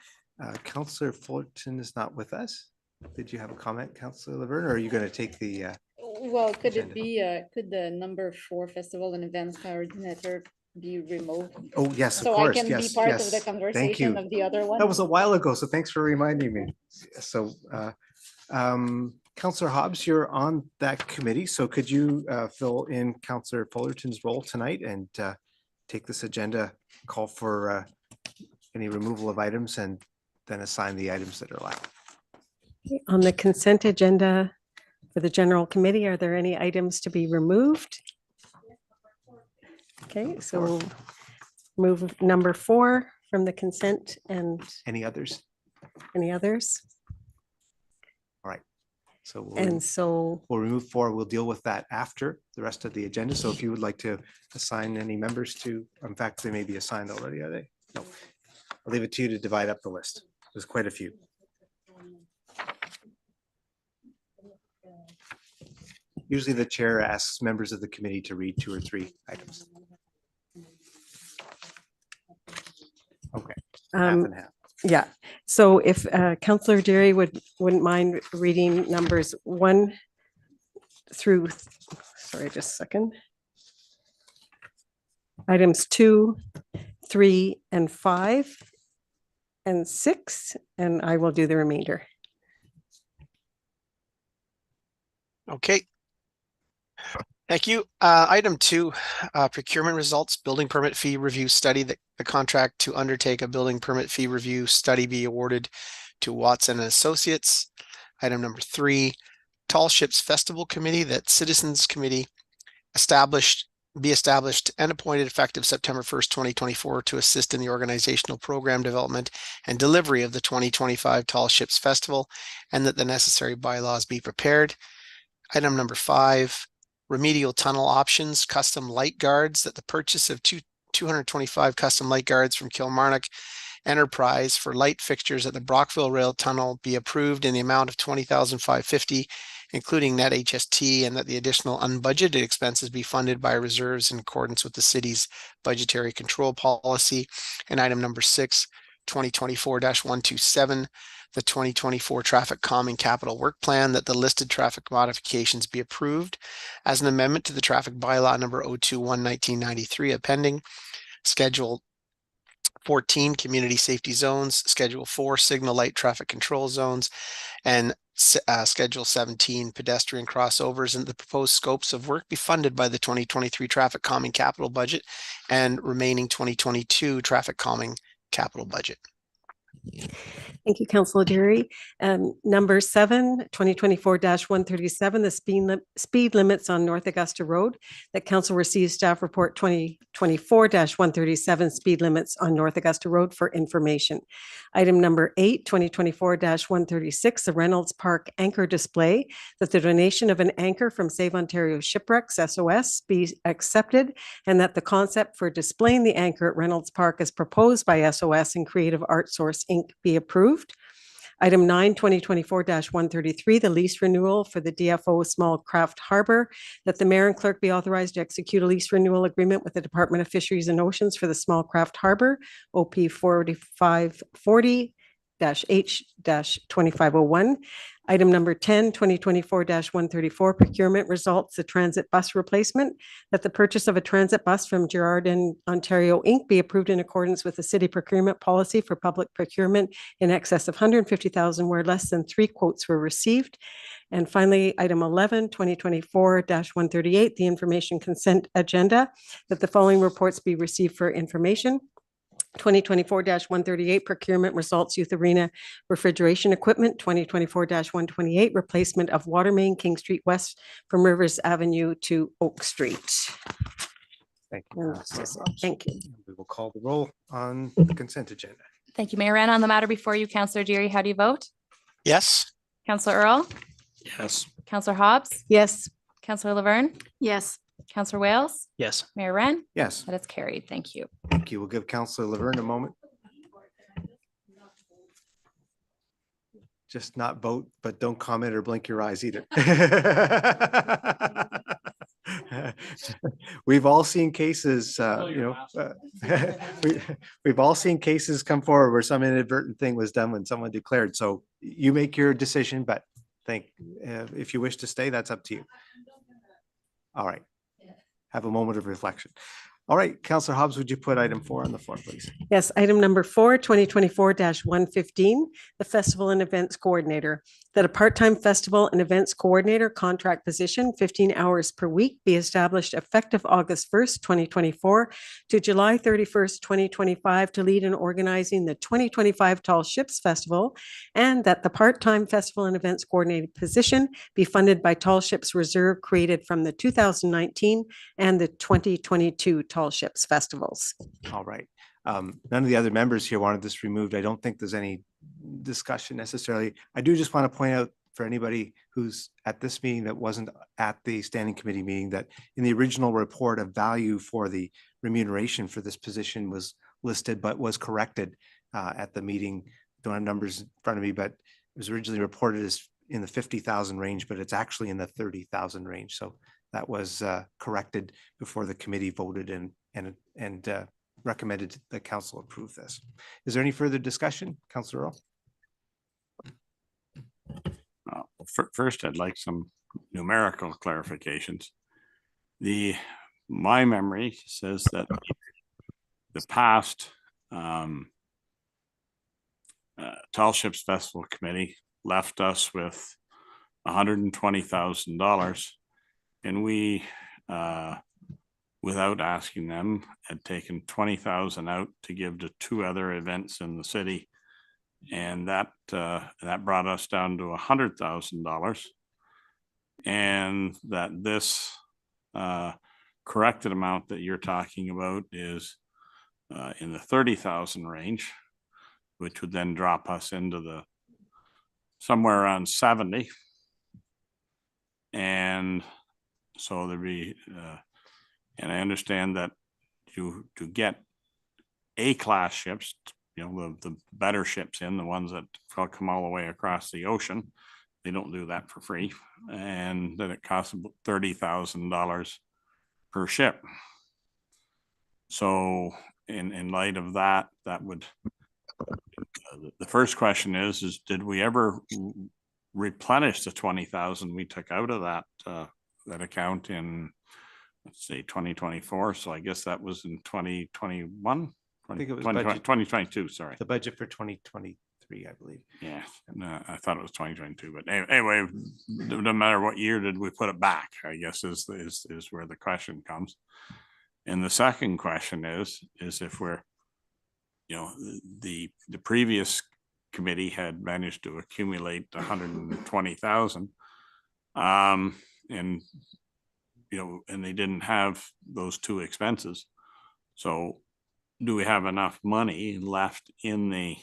Councillor Fullerton is not with us. Did you have a comment, Councillor Laverne, or are you going to take the? Well, could agenda. it be, could the number 4 festival and events coordinator be removed? Oh, yes, of So I course. can be Yes, part of yes. the Thank conversation you. of the other one? That was a while ago, so thanks for reminding me. So, Councillor Hobbs, you're on that committee, so could you fill in Councillor Fullerton's role tonight and take this agenda, call for any removal of items and then assign the items that are left? On the consent agenda for the general committee, are there any items to be removed? Okay, so we'll move number 4 from the consent, and Any others? any others? All right. So And so we'll remove 4. We'll deal with that after the rest of the agenda. So if you would like to assign any members to, in fact, they may be assigned already, are they? No. I'll leave it to you to divide up the list. There's quite a few. Usually the chair asks members of the committee to read 2 or 3 items. Okay, half and half. yeah, so if Councillor Deary wouldn't mind reading numbers 1 through, sorry, just a second. Items 2, 3, and 5, and 6, and I will do the remainder. Okay. Thank you. Item 2, procurement results, building permit fee review study. The contract to undertake a building permit fee review study be awarded to Watson and Associates. Item number 3, Tall Ships Festival Committee, that Citizens Committee be established and appointed effective September 1st, 2024 to assist in the organizational program development and delivery of the 2025 Tall Ships Festival, and that the necessary bylaws be prepared. Item number 5, remedial tunnel options, custom light guards, that the purchase of 225 custom light guards from Kilmarnock Enterprise for light fixtures at the Brockville Rail Tunnel be approved in the amount of $20,550, including net HST, and that the additional unbudgeted expenses be funded by reserves in accordance with the city's budgetary control policy. And item number 6, 2024-127, the 2024 traffic calming capital work plan, that the listed traffic modifications be approved as an amendment to the traffic bylaw number 021/1993 appending Schedule 14 community safety zones, Schedule 4 signal light traffic control zones, and Schedule 17 pedestrian crossovers, and the proposed scopes of work be funded by the 2023 traffic calming capital budget and remaining 2022 traffic calming capital budget. Thank you, Councillor Deary. Number 7, 2024-137, the speed limits on North Augusta Road. That council receives staff report 2024-137, speed limits on North Augusta Road for information. Item number 8, 2024-136, the Reynolds Park anchor display. That the donation of an anchor from Save Ontario Shipwrecks SOS be accepted, and that the concept for displaying the anchor at Reynolds Park as proposed by SOS and Creative Art Source Inc. be approved. Item 9, 2024-133, the lease renewal for the DFO Small Craft Harbor. That the mayor and clerk be authorized to execute a lease renewal agreement with the Department of Fisheries and Oceans for the Small Craft Harbor, OP 4540-H-2501. Item number 10, 2024-134, procurement results, the transit bus replacement, that the purchase of a transit bus from Girardin, Ontario, Inc. be approved in accordance with the city procurement policy for public procurement in excess of 150,000 where less than 3 quotes were received. And finally, item 11, 2024-138, the information consent agenda, that the following reports be received for information. 2024-138 procurement results, Youth Arena refrigeration equipment. 2024-128 replacement of water main King Street West from Rivers Avenue to Oak Street. Thank you. And Councillor that's it. Hobbs. Thank you. We will call the roll on the consent agenda. Thank you, Mayor Ren. On the matter before you, Councillor Geary, how do you vote? Yes. Councillor Earl, Yes. Councillor Hobbs, Yes. Councillor Laverne, Yes. Councillor Wales, Yes. Mayor Ren. Yes, That is carried. Thank you. thank you. We'll give Councillor Laverne a moment. Just not vote, but don't comment or blink your eyes either. We've all seen cases, we've all seen cases come forward where some inadvertent thing was done when someone declared. So you make your decision, but if you wish to stay, that's up to you. All right. Have a moment of reflection. All right, Councillor Hobbs, would you put item 4 on the floor, please? Yes, item number 4, 2024-115, the Festival and Events Coordinator, that a part-time festival and events coordinator contract position, 15 hours per week, be established effective August 1st, 2024 to July 31st, 2025 to lead in organizing the 2025 Tall Ships Festival, and that the part-time festival and events coordinator position be funded by Tall Ships Reserve created from the 2019 and the 2022 Tall Ships Festivals. All right. None of the other members here wanted this removed. I don't think there's any discussion necessarily. I do just want to point out for anybody who's at this meeting that wasn't at the standing committee meeting that in the original report of value for the remuneration for this position was listed, but was corrected at the meeting. Don't have numbers in front of me, but it was originally reported as in the 50,000 range, but it's actually in the 30,000 range. So that was corrected before the committee voted and recommended the council approve this. Is there any further discussion, Councillor Earl? First, I'd like some numerical clarifications. My memory says that the past Tall Ships Festival Committee left us with $120,000, and we without asking them, had taken 20,000 out to give to 2 other events in the city. And that brought us down to $100,000. And that this corrected amount that you're talking about is in the 30,000 range, which would then drop us into the somewhere around 70. And so there'd be, and I understand that to get A-class ships, you know, the better ships in, the ones that come all the way across the ocean, they don't do that for free. And then it costs about $30,000 per ship. So in light of that, that would, the first question is did we ever replenish the 20,000 we took out of that account in, let's say 2024? So I guess that was in 2021. I think it was 2022, sorry. The budget for 2023, I believe. Yeah, no, I thought it was 2022, but anyway, no matter what year did we put it back, I guess is where the question comes. And the second question is if we're, you know, the previous committee had managed to accumulate 120,000, and you know, and they didn't have those 2 expenses. So do we have enough money left in the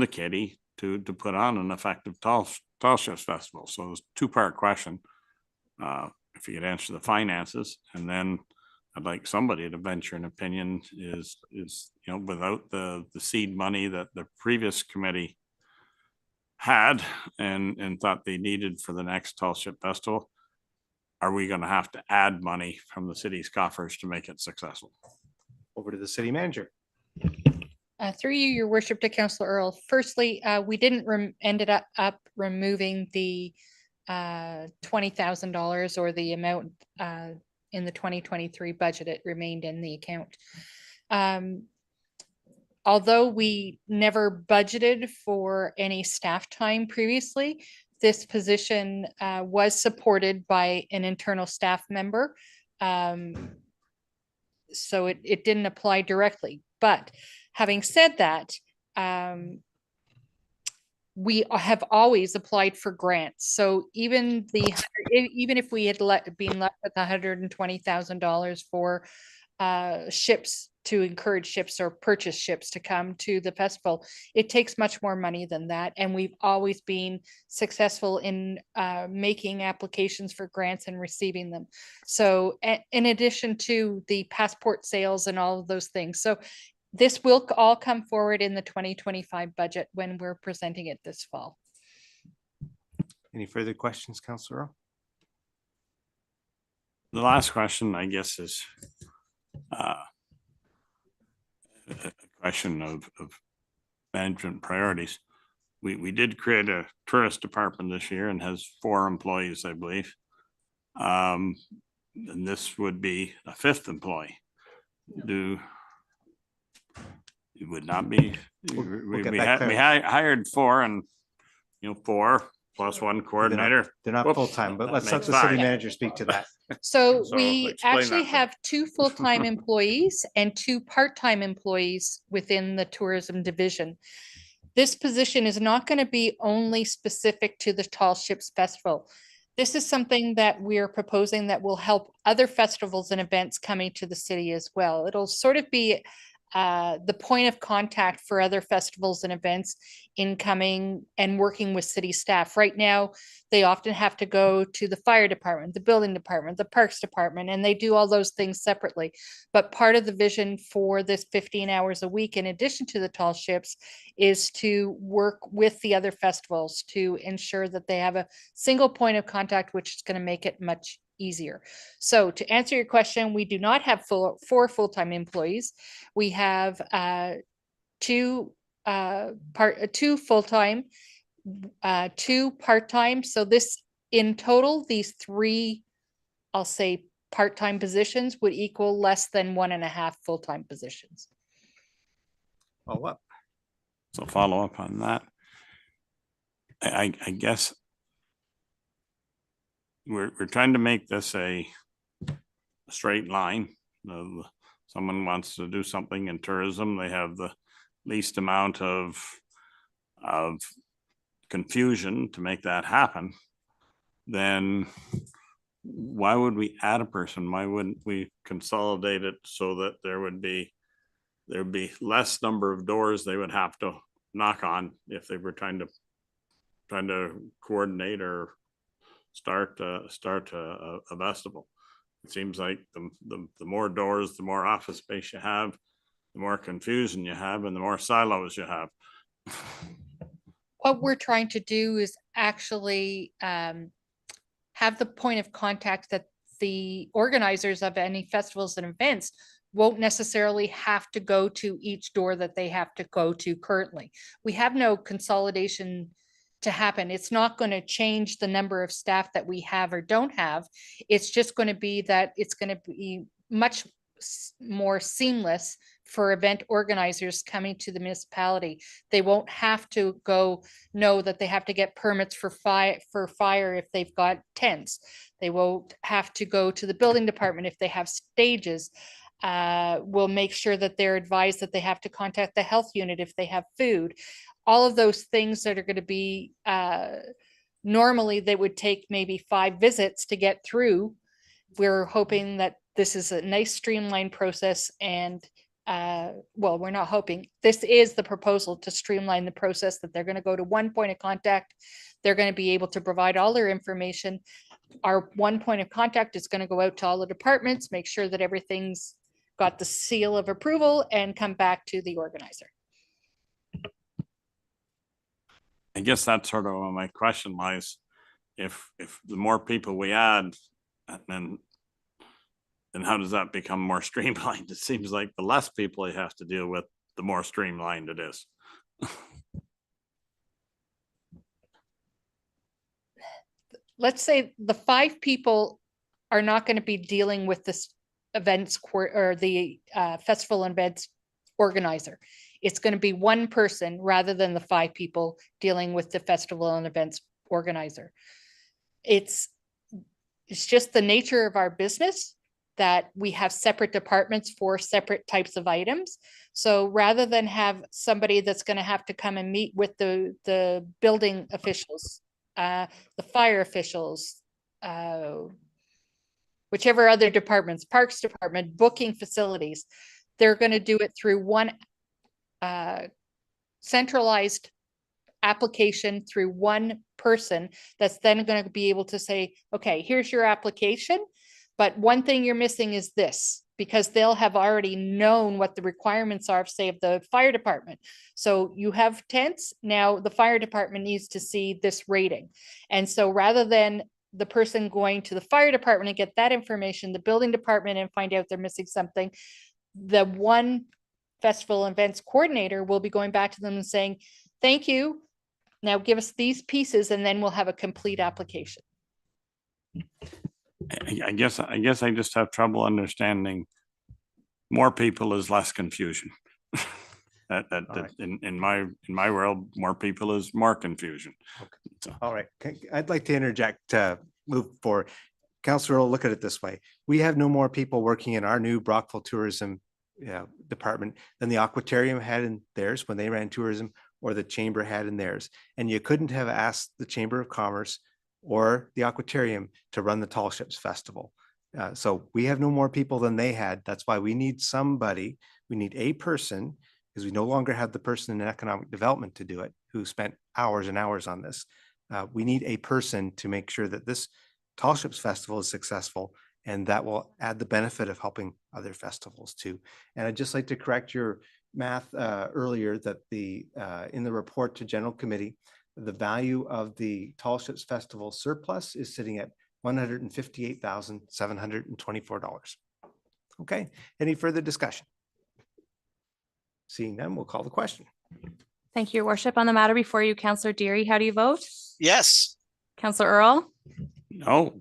kitty to put on an effective Tall Ships Festival? So it's a 2-part question. If you could answer the finances, and then I'd like somebody to venture an opinion is, you know, without the seed money that the previous committee had and thought they needed for the next Tall Ship Festival, are we going to have to add money from the city's coffers to make it successful? Over to the city manager. Through you, your worship, to Councillor Earl. Firstly, we didn't ended up removing the $20,000 or the amount in the 2023 budget. It remained in the account. Although we never budgeted for any staff time previously, this position was supported by an internal staff member. So it didn't apply directly. But having said that, we have always applied for grants. So even if we had been left with $120,000 for ships to encourage ships or purchase ships to come to the festival, it takes much more money than that. And we've always been successful in making applications for grants and receiving them. So in addition to the passport sales and all of those things. So this will all come forward in the 2025 budget when we're presenting it this fall. Any further questions, Councillor Earl? The last question, I guess, is a question of management priorities. We did create a tourist department this year and has 4 employees, I believe. And this would be a 5th employee. It would not be. We hired 4, and 4 plus 1 coordinator. They're not full-time, but let's let the city manager speak to that. So So we explain actually that. have 2 full-time employees and 2 part-time employees within the tourism division. This position is not going to be only specific to the Tall Ships Festival. This is something that we're proposing that will help other festivals and events coming to the city as well. It'll sort of be the point of contact for other festivals and events incoming and working with city staff. Right now, they often have to go to the fire department, the building department, the parks department, and they do all those things separately. But part of the vision for this 15 hours a week, in addition to the Tall Ships, is to work with the other festivals to ensure that they have a single point of contact, which is going to make it much easier. So to answer your question, we do not have 4 full-time employees. We have 2 full-time, 2 part-time. So this, in total, these 3, I'll say, part-time positions would equal less than 1.5 full-time positions. Follow up. So follow up on that. I guess we're trying to make this a straight line. Someone wants to do something in tourism, they have the least amount of confusion to make that happen. Then why would we add a person? Why wouldn't we consolidate it so that there'd be less number of doors they would have to knock on if they were trying to coordinate or start a festival? It seems like the more doors, the more office space you have, the more confusion you have, and the more silos you have. What we're trying to do is actually have the point of contact that the organizers of any festivals and events won't necessarily have to go to each door that they have to go to currently. We have no consolidation to happen. It's not going to change the number of staff that we have or don't have. It's just going to be that it's going to be much more seamless for event organizers coming to the municipality. They won't have to know that they have to get permits for fire if they've got tents. They won't have to go to the building department if they have stages. We'll make sure that they're advised that they have to contact the health unit if they have food. All of those things that are going to be normally they would take maybe 5 visits to get through. We're hoping that this is a nice streamlined process, and well, we're not hoping. This is the proposal to streamline the process, that they're going to go to one point of contact. They're going to be able to provide all their information. Our one point of contact is going to go out to all the departments, make sure that everything's got the seal of approval, and come back to the organizer. I guess that's sort of where my question lies. If the more people we add, then how does that become more streamlined? It seems like the less people you have to deal with, the more streamlined it is. Let's say the 5 people are not going to be dealing with this or the festival and events organizer. It's going to be one person rather than the 5 people dealing with the festival and events organizer. It's just the nature of our business that we have separate departments for separate types of items. So rather than have somebody that's going to have to come and meet with the building officials, the fire officials, whichever other departments, parks department, booking facilities, they're going to do it through one centralized application through one person that's then going to be able to say, okay, here's your application, but one thing you're missing is this, because they'll have already known what the requirements are, say, of the fire department. So you have tents, now the fire department needs to see this rating. And so rather than the person going to the fire department and get that information, the building department and find out they're missing something, the one festival events coordinator will be going back to them and saying, thank you, now give us these pieces, and then we'll have a complete application. I guess I just have trouble understanding more people is less confusion. In my world, more people is more confusion. So, All right, I'd like to interject, move forward. Councillor, look at it this way. We have no more people working in our new Brockville Tourism department than the Aquatarium had in theirs when they ran tourism, or the Chamber had in theirs. And you couldn't have asked the Chamber of Commerce or the Aquatarium to run the Tall Ships Festival. So we have no more people than they had. That's why we need somebody, we need a person, because we no longer have the person in economic development to do it, who spent hours and hours on this. We need a person to make sure that this Tall Ships Festival is successful, and that will add the benefit of helping other festivals too. And I'd just like to correct your math earlier, that the in the report to General Committee, the value of the Tall Ships Festival surplus is sitting at $158,724. Okay, any further discussion? Seeing none, we'll call the question. Thank you, Your Worship. On the matter before you, Councillor Deary, how do you vote? Yes. Councillor Earl? no,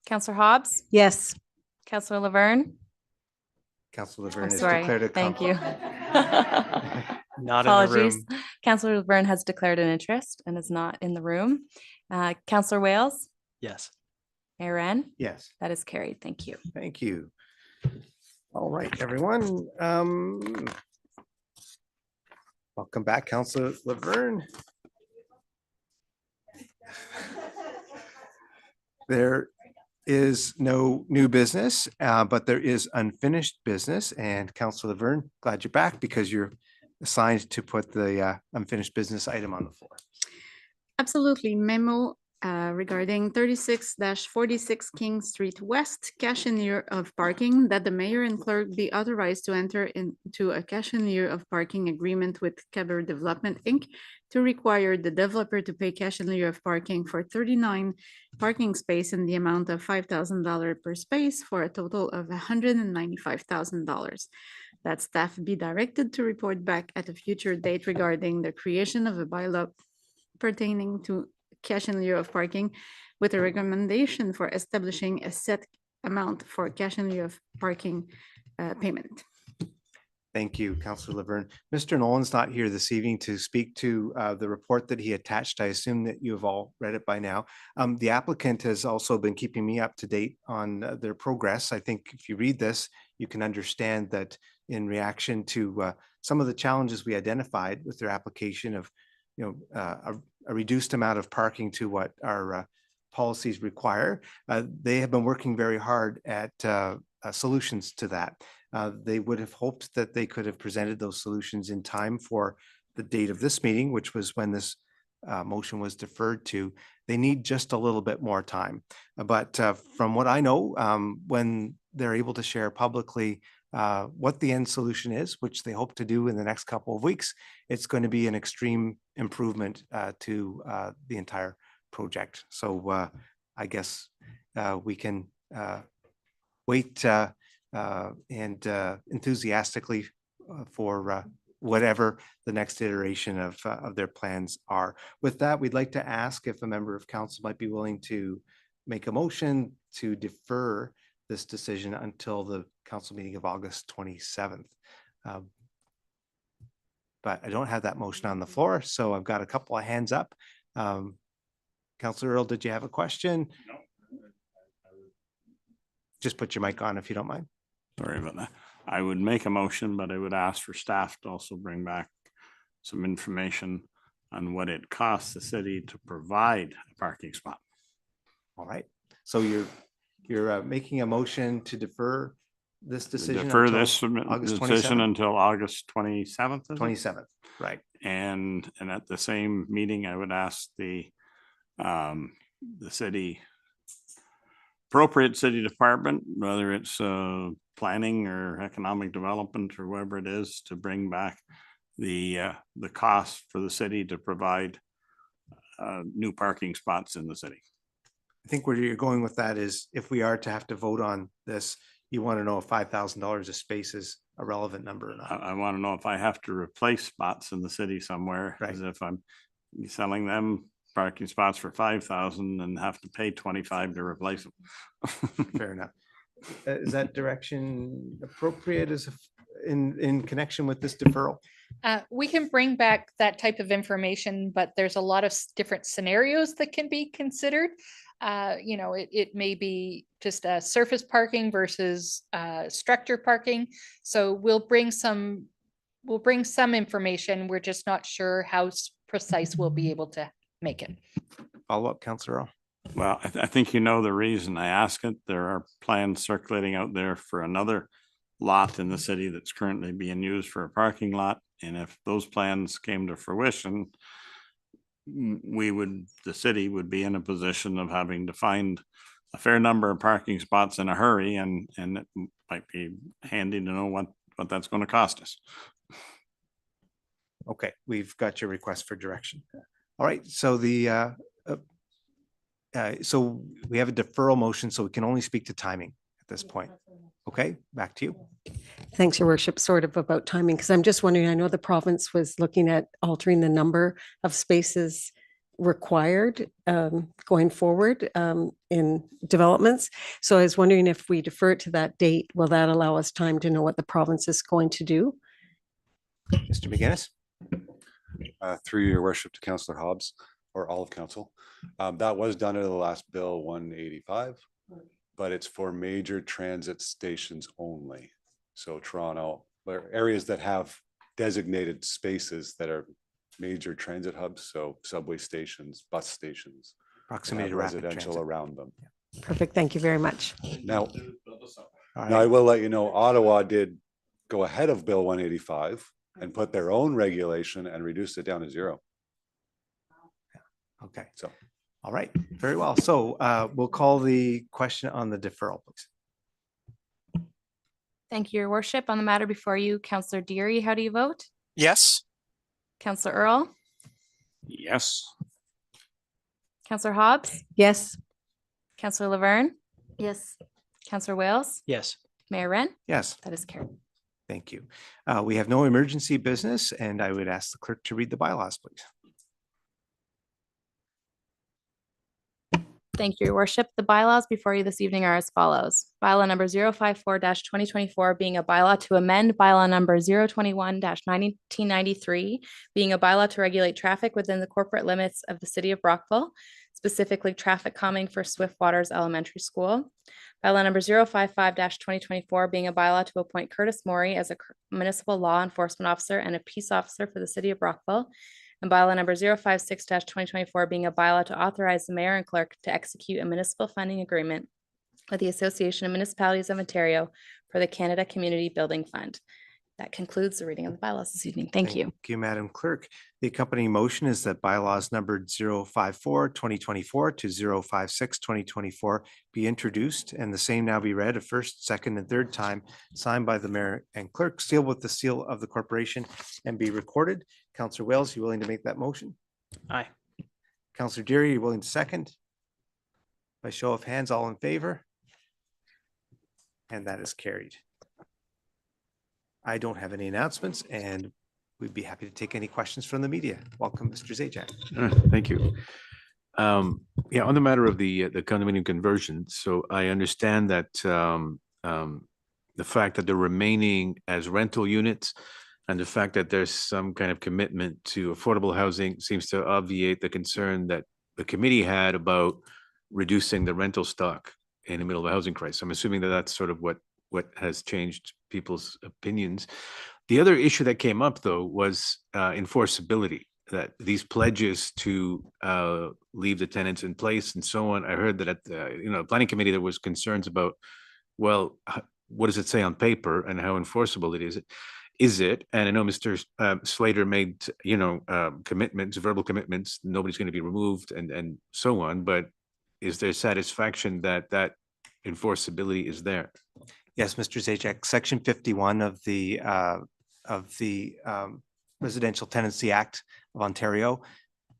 Councillor Hobbs? Yes. Councillor Laverne? Councillor I'm Laverne has sorry. declared a Thank you. Not in the Apologies. room. Councillor Laverne has declared an interest and is not in the room. Councillor Wales? Yes. Mayor Ren? Yes, That is carried. Thank you. thank you. All right, everyone. Welcome back, Councillor Laverne. There is no new business, but there is unfinished business. And Councillor Laverne, glad you're back, because you're assigned to put the unfinished business item on the floor. Absolutely. Memo regarding 36-46 King Street West, cash in lieu of parking, that the mayor and clerk be authorized to enter into a cash in lieu of parking agreement with Caber Development, Inc. to require the developer to pay cash in lieu of parking for 39 parking space in the amount of $5,000 per space, for a total of $195,000. That staff be directed to report back at a future date regarding the creation of a bylaw pertaining to cash in lieu of parking, with a recommendation for establishing a set amount for cash in lieu of parking payment. Thank you, Councillor Laverne. Mr. Nolan's not here this evening to speak to the report that he attached. I assume that you have all read it by now. The applicant has also been keeping me up to date on their progress. I think if you read this, you can understand that in reaction to some of the challenges we identified with their application of, a reduced amount of parking to what our policies require, they have been working very hard at solutions to that. They would have hoped that they could have presented those solutions in time for the date of this meeting, which was when this motion was deferred to. They need just a little bit more time. But from what I know, when they're able to share publicly what the end solution is, which they hope to do in the next couple of weeks, it's going to be an extreme improvement to the entire project. So I guess we can wait and enthusiastically for whatever the next iteration of their plans are. With that, we'd like to ask if a member of council might be willing to make a motion to defer this decision until the council meeting of August 27th. But I don't have that motion on the floor, so I've got a couple of hands up. Councillor Earl, did you have a question? No. Just put your mic on if you don't mind. Sorry about that. I would make a motion, but I would ask for staff to also bring back some information on what it costs the city to provide a parking spot. All right. So you're making a motion to defer this decision. Defer until this August decision 27th? until August 27th. 27th, right. And at the same meeting, I would ask the city, appropriate city department, whether it's planning or economic development or whatever it is, to bring back the cost for the city to provide new parking spots in the city. I think where you're going with that is if we are to have to vote on this, you want to know if $5,000 a space is a relevant number or not. I want to know if I have to replace spots in the city somewhere, Right. as if I'm selling them parking spots for 5,000 and have to pay 25 to replace them. Fair enough. Is that direction appropriate in connection with this deferral? We can bring back that type of information, but there's a lot of different scenarios that can be considered. You know, it may be just a surface parking versus structure parking. So we'll bring some information. We're just not sure how precise we'll be able to make it. Follow up, Councillor Earl. Well, I think you know the reason I ask it. There are plans circulating out there for another lot in the city that's currently being used for a parking lot. And if those plans came to fruition, the city would be in a position of having to find a fair number of parking spots in a hurry, and it might be handy to know what that's going to cost us. Okay, we've got your request for direction. All right, so so we have a deferral motion, so we can only speak to timing at this point. Okay, back to you. Thanks, Your Worship. Sort of about timing, because I'm just wondering, I know the province was looking at altering the number of spaces required going forward in developments. So I was wondering if we defer it to that date, will that allow us time to know what the province is going to do? Mr. McGinnis? Through Your Worship to Councillor Hobbs, or all of council. That was done under the last bill 185, but it's for major transit stations only. So Toronto, or areas that have designated spaces that are major transit hubs, so subway stations, bus stations. Proximity to rapid residential transit. around them. Perfect. Thank you very much. Now, All now I right, will let you know, Ottawa did go ahead of Bill 185 and put their own regulation and reduced it down to 0. okay, So all right, very well. So we'll call the question on the deferral, please. Thank you, Your Worship. On the matter before you, Councillor Deary, how do you vote? Yes. Councillor Earl? Yes. Councillor Hobbs? Yes. Councillor Laverne? Yes. Councillor Wales? Yes. Mayor Ren? Yes, That is carried. thank you. We have no emergency business, and I would ask the clerk to read the bylaws, please. Thank you, Your Worship. The bylaws before you this evening are as follows. Bylaw number 054-2024 being a bylaw to amend bylaw number 021-1993, being a bylaw to regulate traffic within the corporate limits of the city of Brockville, specifically traffic calming for Swift Waters Elementary School. Bylaw number 055-2024 being a bylaw to appoint Curtis Morey as a municipal law enforcement officer and a peace officer for the city of Brockville. And bylaw number 056-2024 being a bylaw to authorize the mayor and clerk to execute a municipal funding agreement with the Association of Municipalities of Ontario for the Canada Community Building Fund. That concludes the reading of the bylaws this evening. Thank you. Thank you, Madam Clerk. The accompanying motion is that bylaws numbered 054-2024 to 056-2024 be introduced and the same now be read a first, second, and third time, signed by the mayor and clerk, sealed with the seal of the corporation, and be recorded. Councillor Wales, you willing to make that motion? Aye. Councillor Deary, you willing to second? By show of hands, all in favor? And that is carried. I don't have any announcements, and we'd be happy to take any questions from the media. Welcome, Mr. Zajac. Thank you. Yeah, on the matter of the condominium conversion, so I understand that the fact that they're remaining as rental units and the fact that there's some kind of commitment to affordable housing seems to obviate the concern that the committee had about reducing the rental stock in the middle of a housing crisis. I'm assuming that that's sort of what has changed people's opinions. The other issue that came up, though, was enforceability, that these pledges to leave the tenants in place and so on. I heard that at the planning committee, there was concerns about, well, what does it say on paper and how enforceable it is it? And I know Mr. Slater made, commitments, verbal commitments, nobody's going to be removed and so on, but is there satisfaction that that enforceability is there? Yes, Mr. Zajac, Section 51 of the Residential Tenancy Act of Ontario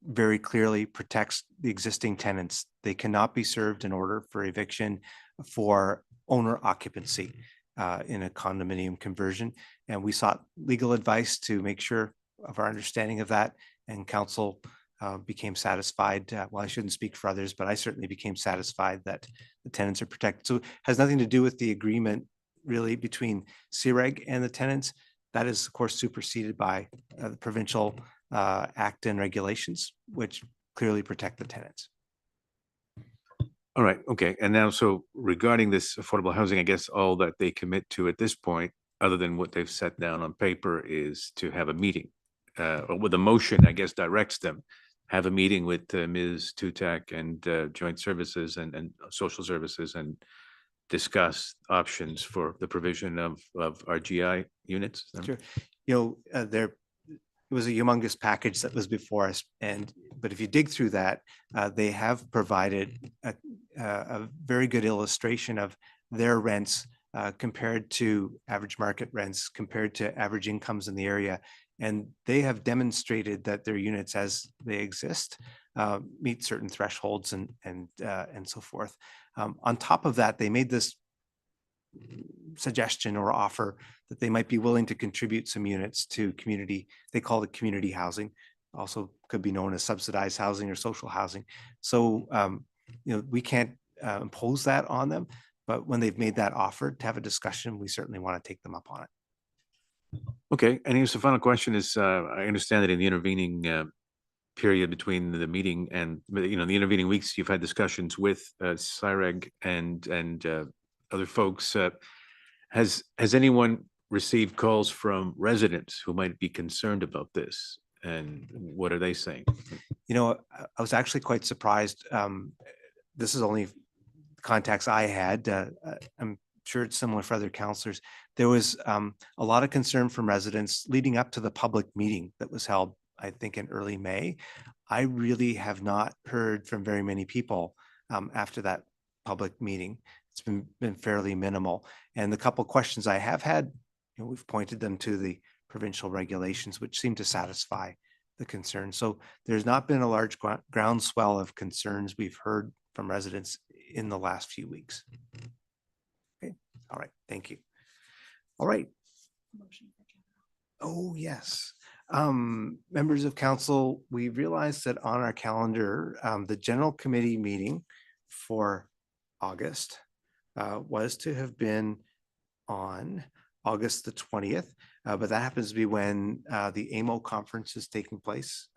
very clearly protects the existing tenants. They cannot be served an order for eviction for owner occupancy in a condominium conversion. And we sought legal advice to make sure of our understanding of that, and council became satisfied. Well, I shouldn't speak for others, but I certainly became satisfied that the tenants are protected. So it has nothing to do with the agreement really between CREG and the tenants. That is, of course, superseded by the provincial act and regulations, which clearly protect the tenants. All right, okay. And now, so regarding this affordable housing, I guess all that they commit to at this point, other than what they've set down on paper, is to have a meeting. Or with a motion, I guess, directs them, have a meeting with Ms. Tutak and Joint Services and Social Services and discuss options for the provision of RGI units. Sure. It was a humongous package that was before us, but if you dig through that, they have provided a very good illustration of their rents compared to average market rents, compared to average incomes in the area. And they have demonstrated that their units as they exist meet certain thresholds and so forth. On top of that, they made this suggestion or offer that they might be willing to contribute some units to community. They call it community housing, also could be known as subsidized housing or social housing. So, we can't impose that on them, but when they've made that offer to have a discussion, we certainly want to take them up on it. Okay, and here's the final question is, I understand that in the intervening period between the meeting and, the intervening weeks, you've had discussions with CIREG and other folks. Has anyone received calls from residents who might be concerned about this? And what are they saying? I was actually quite surprised. This is only contacts I had. I'm sure it's similar for other councillors. There was a lot of concern from residents leading up to the public meeting that was held, I think, in early May. I really have not heard from very many people after that public meeting. It's been fairly minimal. And the couple of questions I have had, we've pointed them to the provincial regulations, which seem to satisfy the concern. So there's not been a large groundswell of concerns we've heard from residents in the last few weeks. Okay, all right, thank you. All right. Oh, yes. Members of council, we realized that on our calendar, the general committee meeting for August was to have been on August the 20th, but that happens to be when the AMO conference is taking place,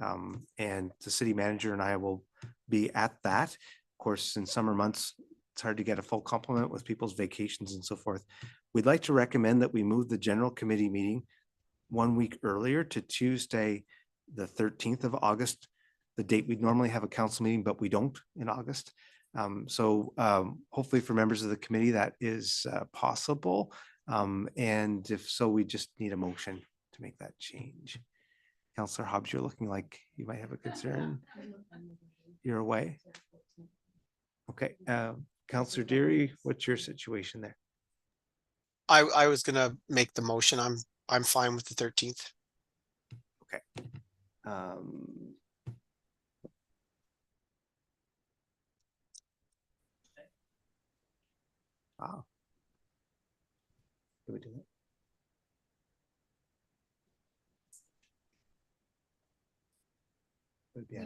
and the city manager and I will be at that. Of course, in summer months, it's hard to get a full complement with people's vacations and so forth. We'd like to recommend that we move the general committee meeting 1 week earlier to Tuesday, the 13th of August, the date we'd normally have a council meeting, but we don't in August. So hopefully for members of the committee, that is possible. And if so, we just need a motion to make that change. Councillor Hobbs, you're looking like you might have a concern. You're away? Okay. Councillor Deary, what's your situation there? I was gonna make the motion. I'm fine with the 13th. Okay. Wow. Can we do that? Yeah,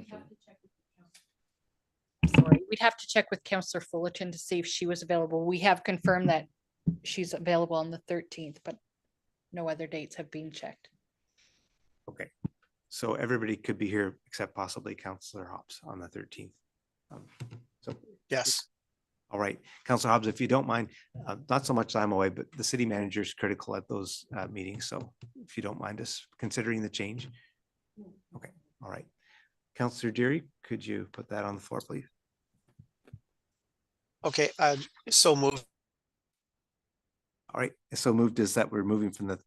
Sorry, we'd have to check with Counselor Fullerton to see if she was available. We have confirmed that she's available on the 13th, but no other dates have been checked. Okay, so everybody could be here except possibly Councillor Hobbs on the 13th. So, Yes. all right, Councillor Hobbs, if you don't mind, not so much I'm away, but the city manager is critical at those meetings. So if you don't mind us considering the change. Okay, all right. Councillor Deary, could you put that on the floor, please? Okay, so moved. All right, so moved is that we're moving from the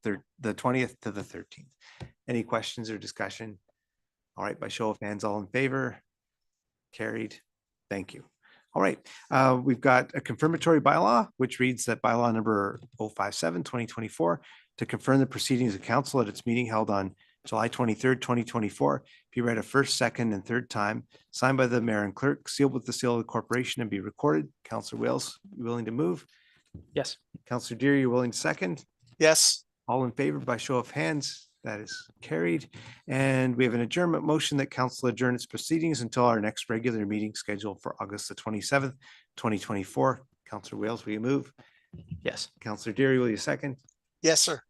20th to the 13th. Any questions or discussion? All right, by show of hands, all in favor? Carried. Thank you. All right, we've got a confirmatory bylaw, which reads that bylaw number 057/2024 to confirm the proceedings of council at its meeting held on July 23rd, 2024, be read a first, second, and third time, signed by the mayor and clerk, sealed with the seal of the corporation, and be recorded. Councillor Wales, you willing to move? Yes. Councillor Deere, you willing to second? Yes. All in favor by show of hands? That is carried. And we have an adjournment motion that council adjourn its proceedings until our next regular meeting scheduled for August the 27th, 2024. Councillor Wales, will you move? Yes. Councillor Deere, will you second? Yes, sir.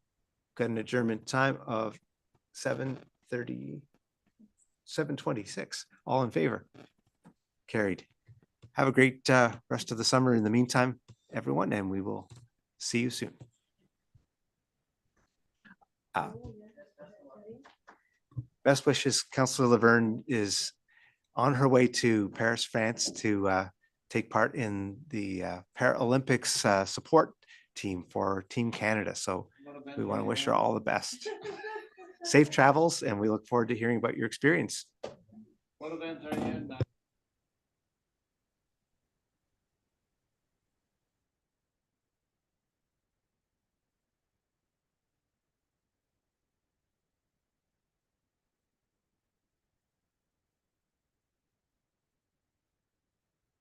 Got an adjournment time of 7:26. All in favor? Carried. Have a great rest of the summer in the meantime, everyone, and we will see you soon. Best wishes. Councillor Laverne is on her way to Paris, France to take part in the Paralympics support team for Team Canada. So we want to wish her all the best. Safe travels, and we look forward to hearing about your experience. What event are you in?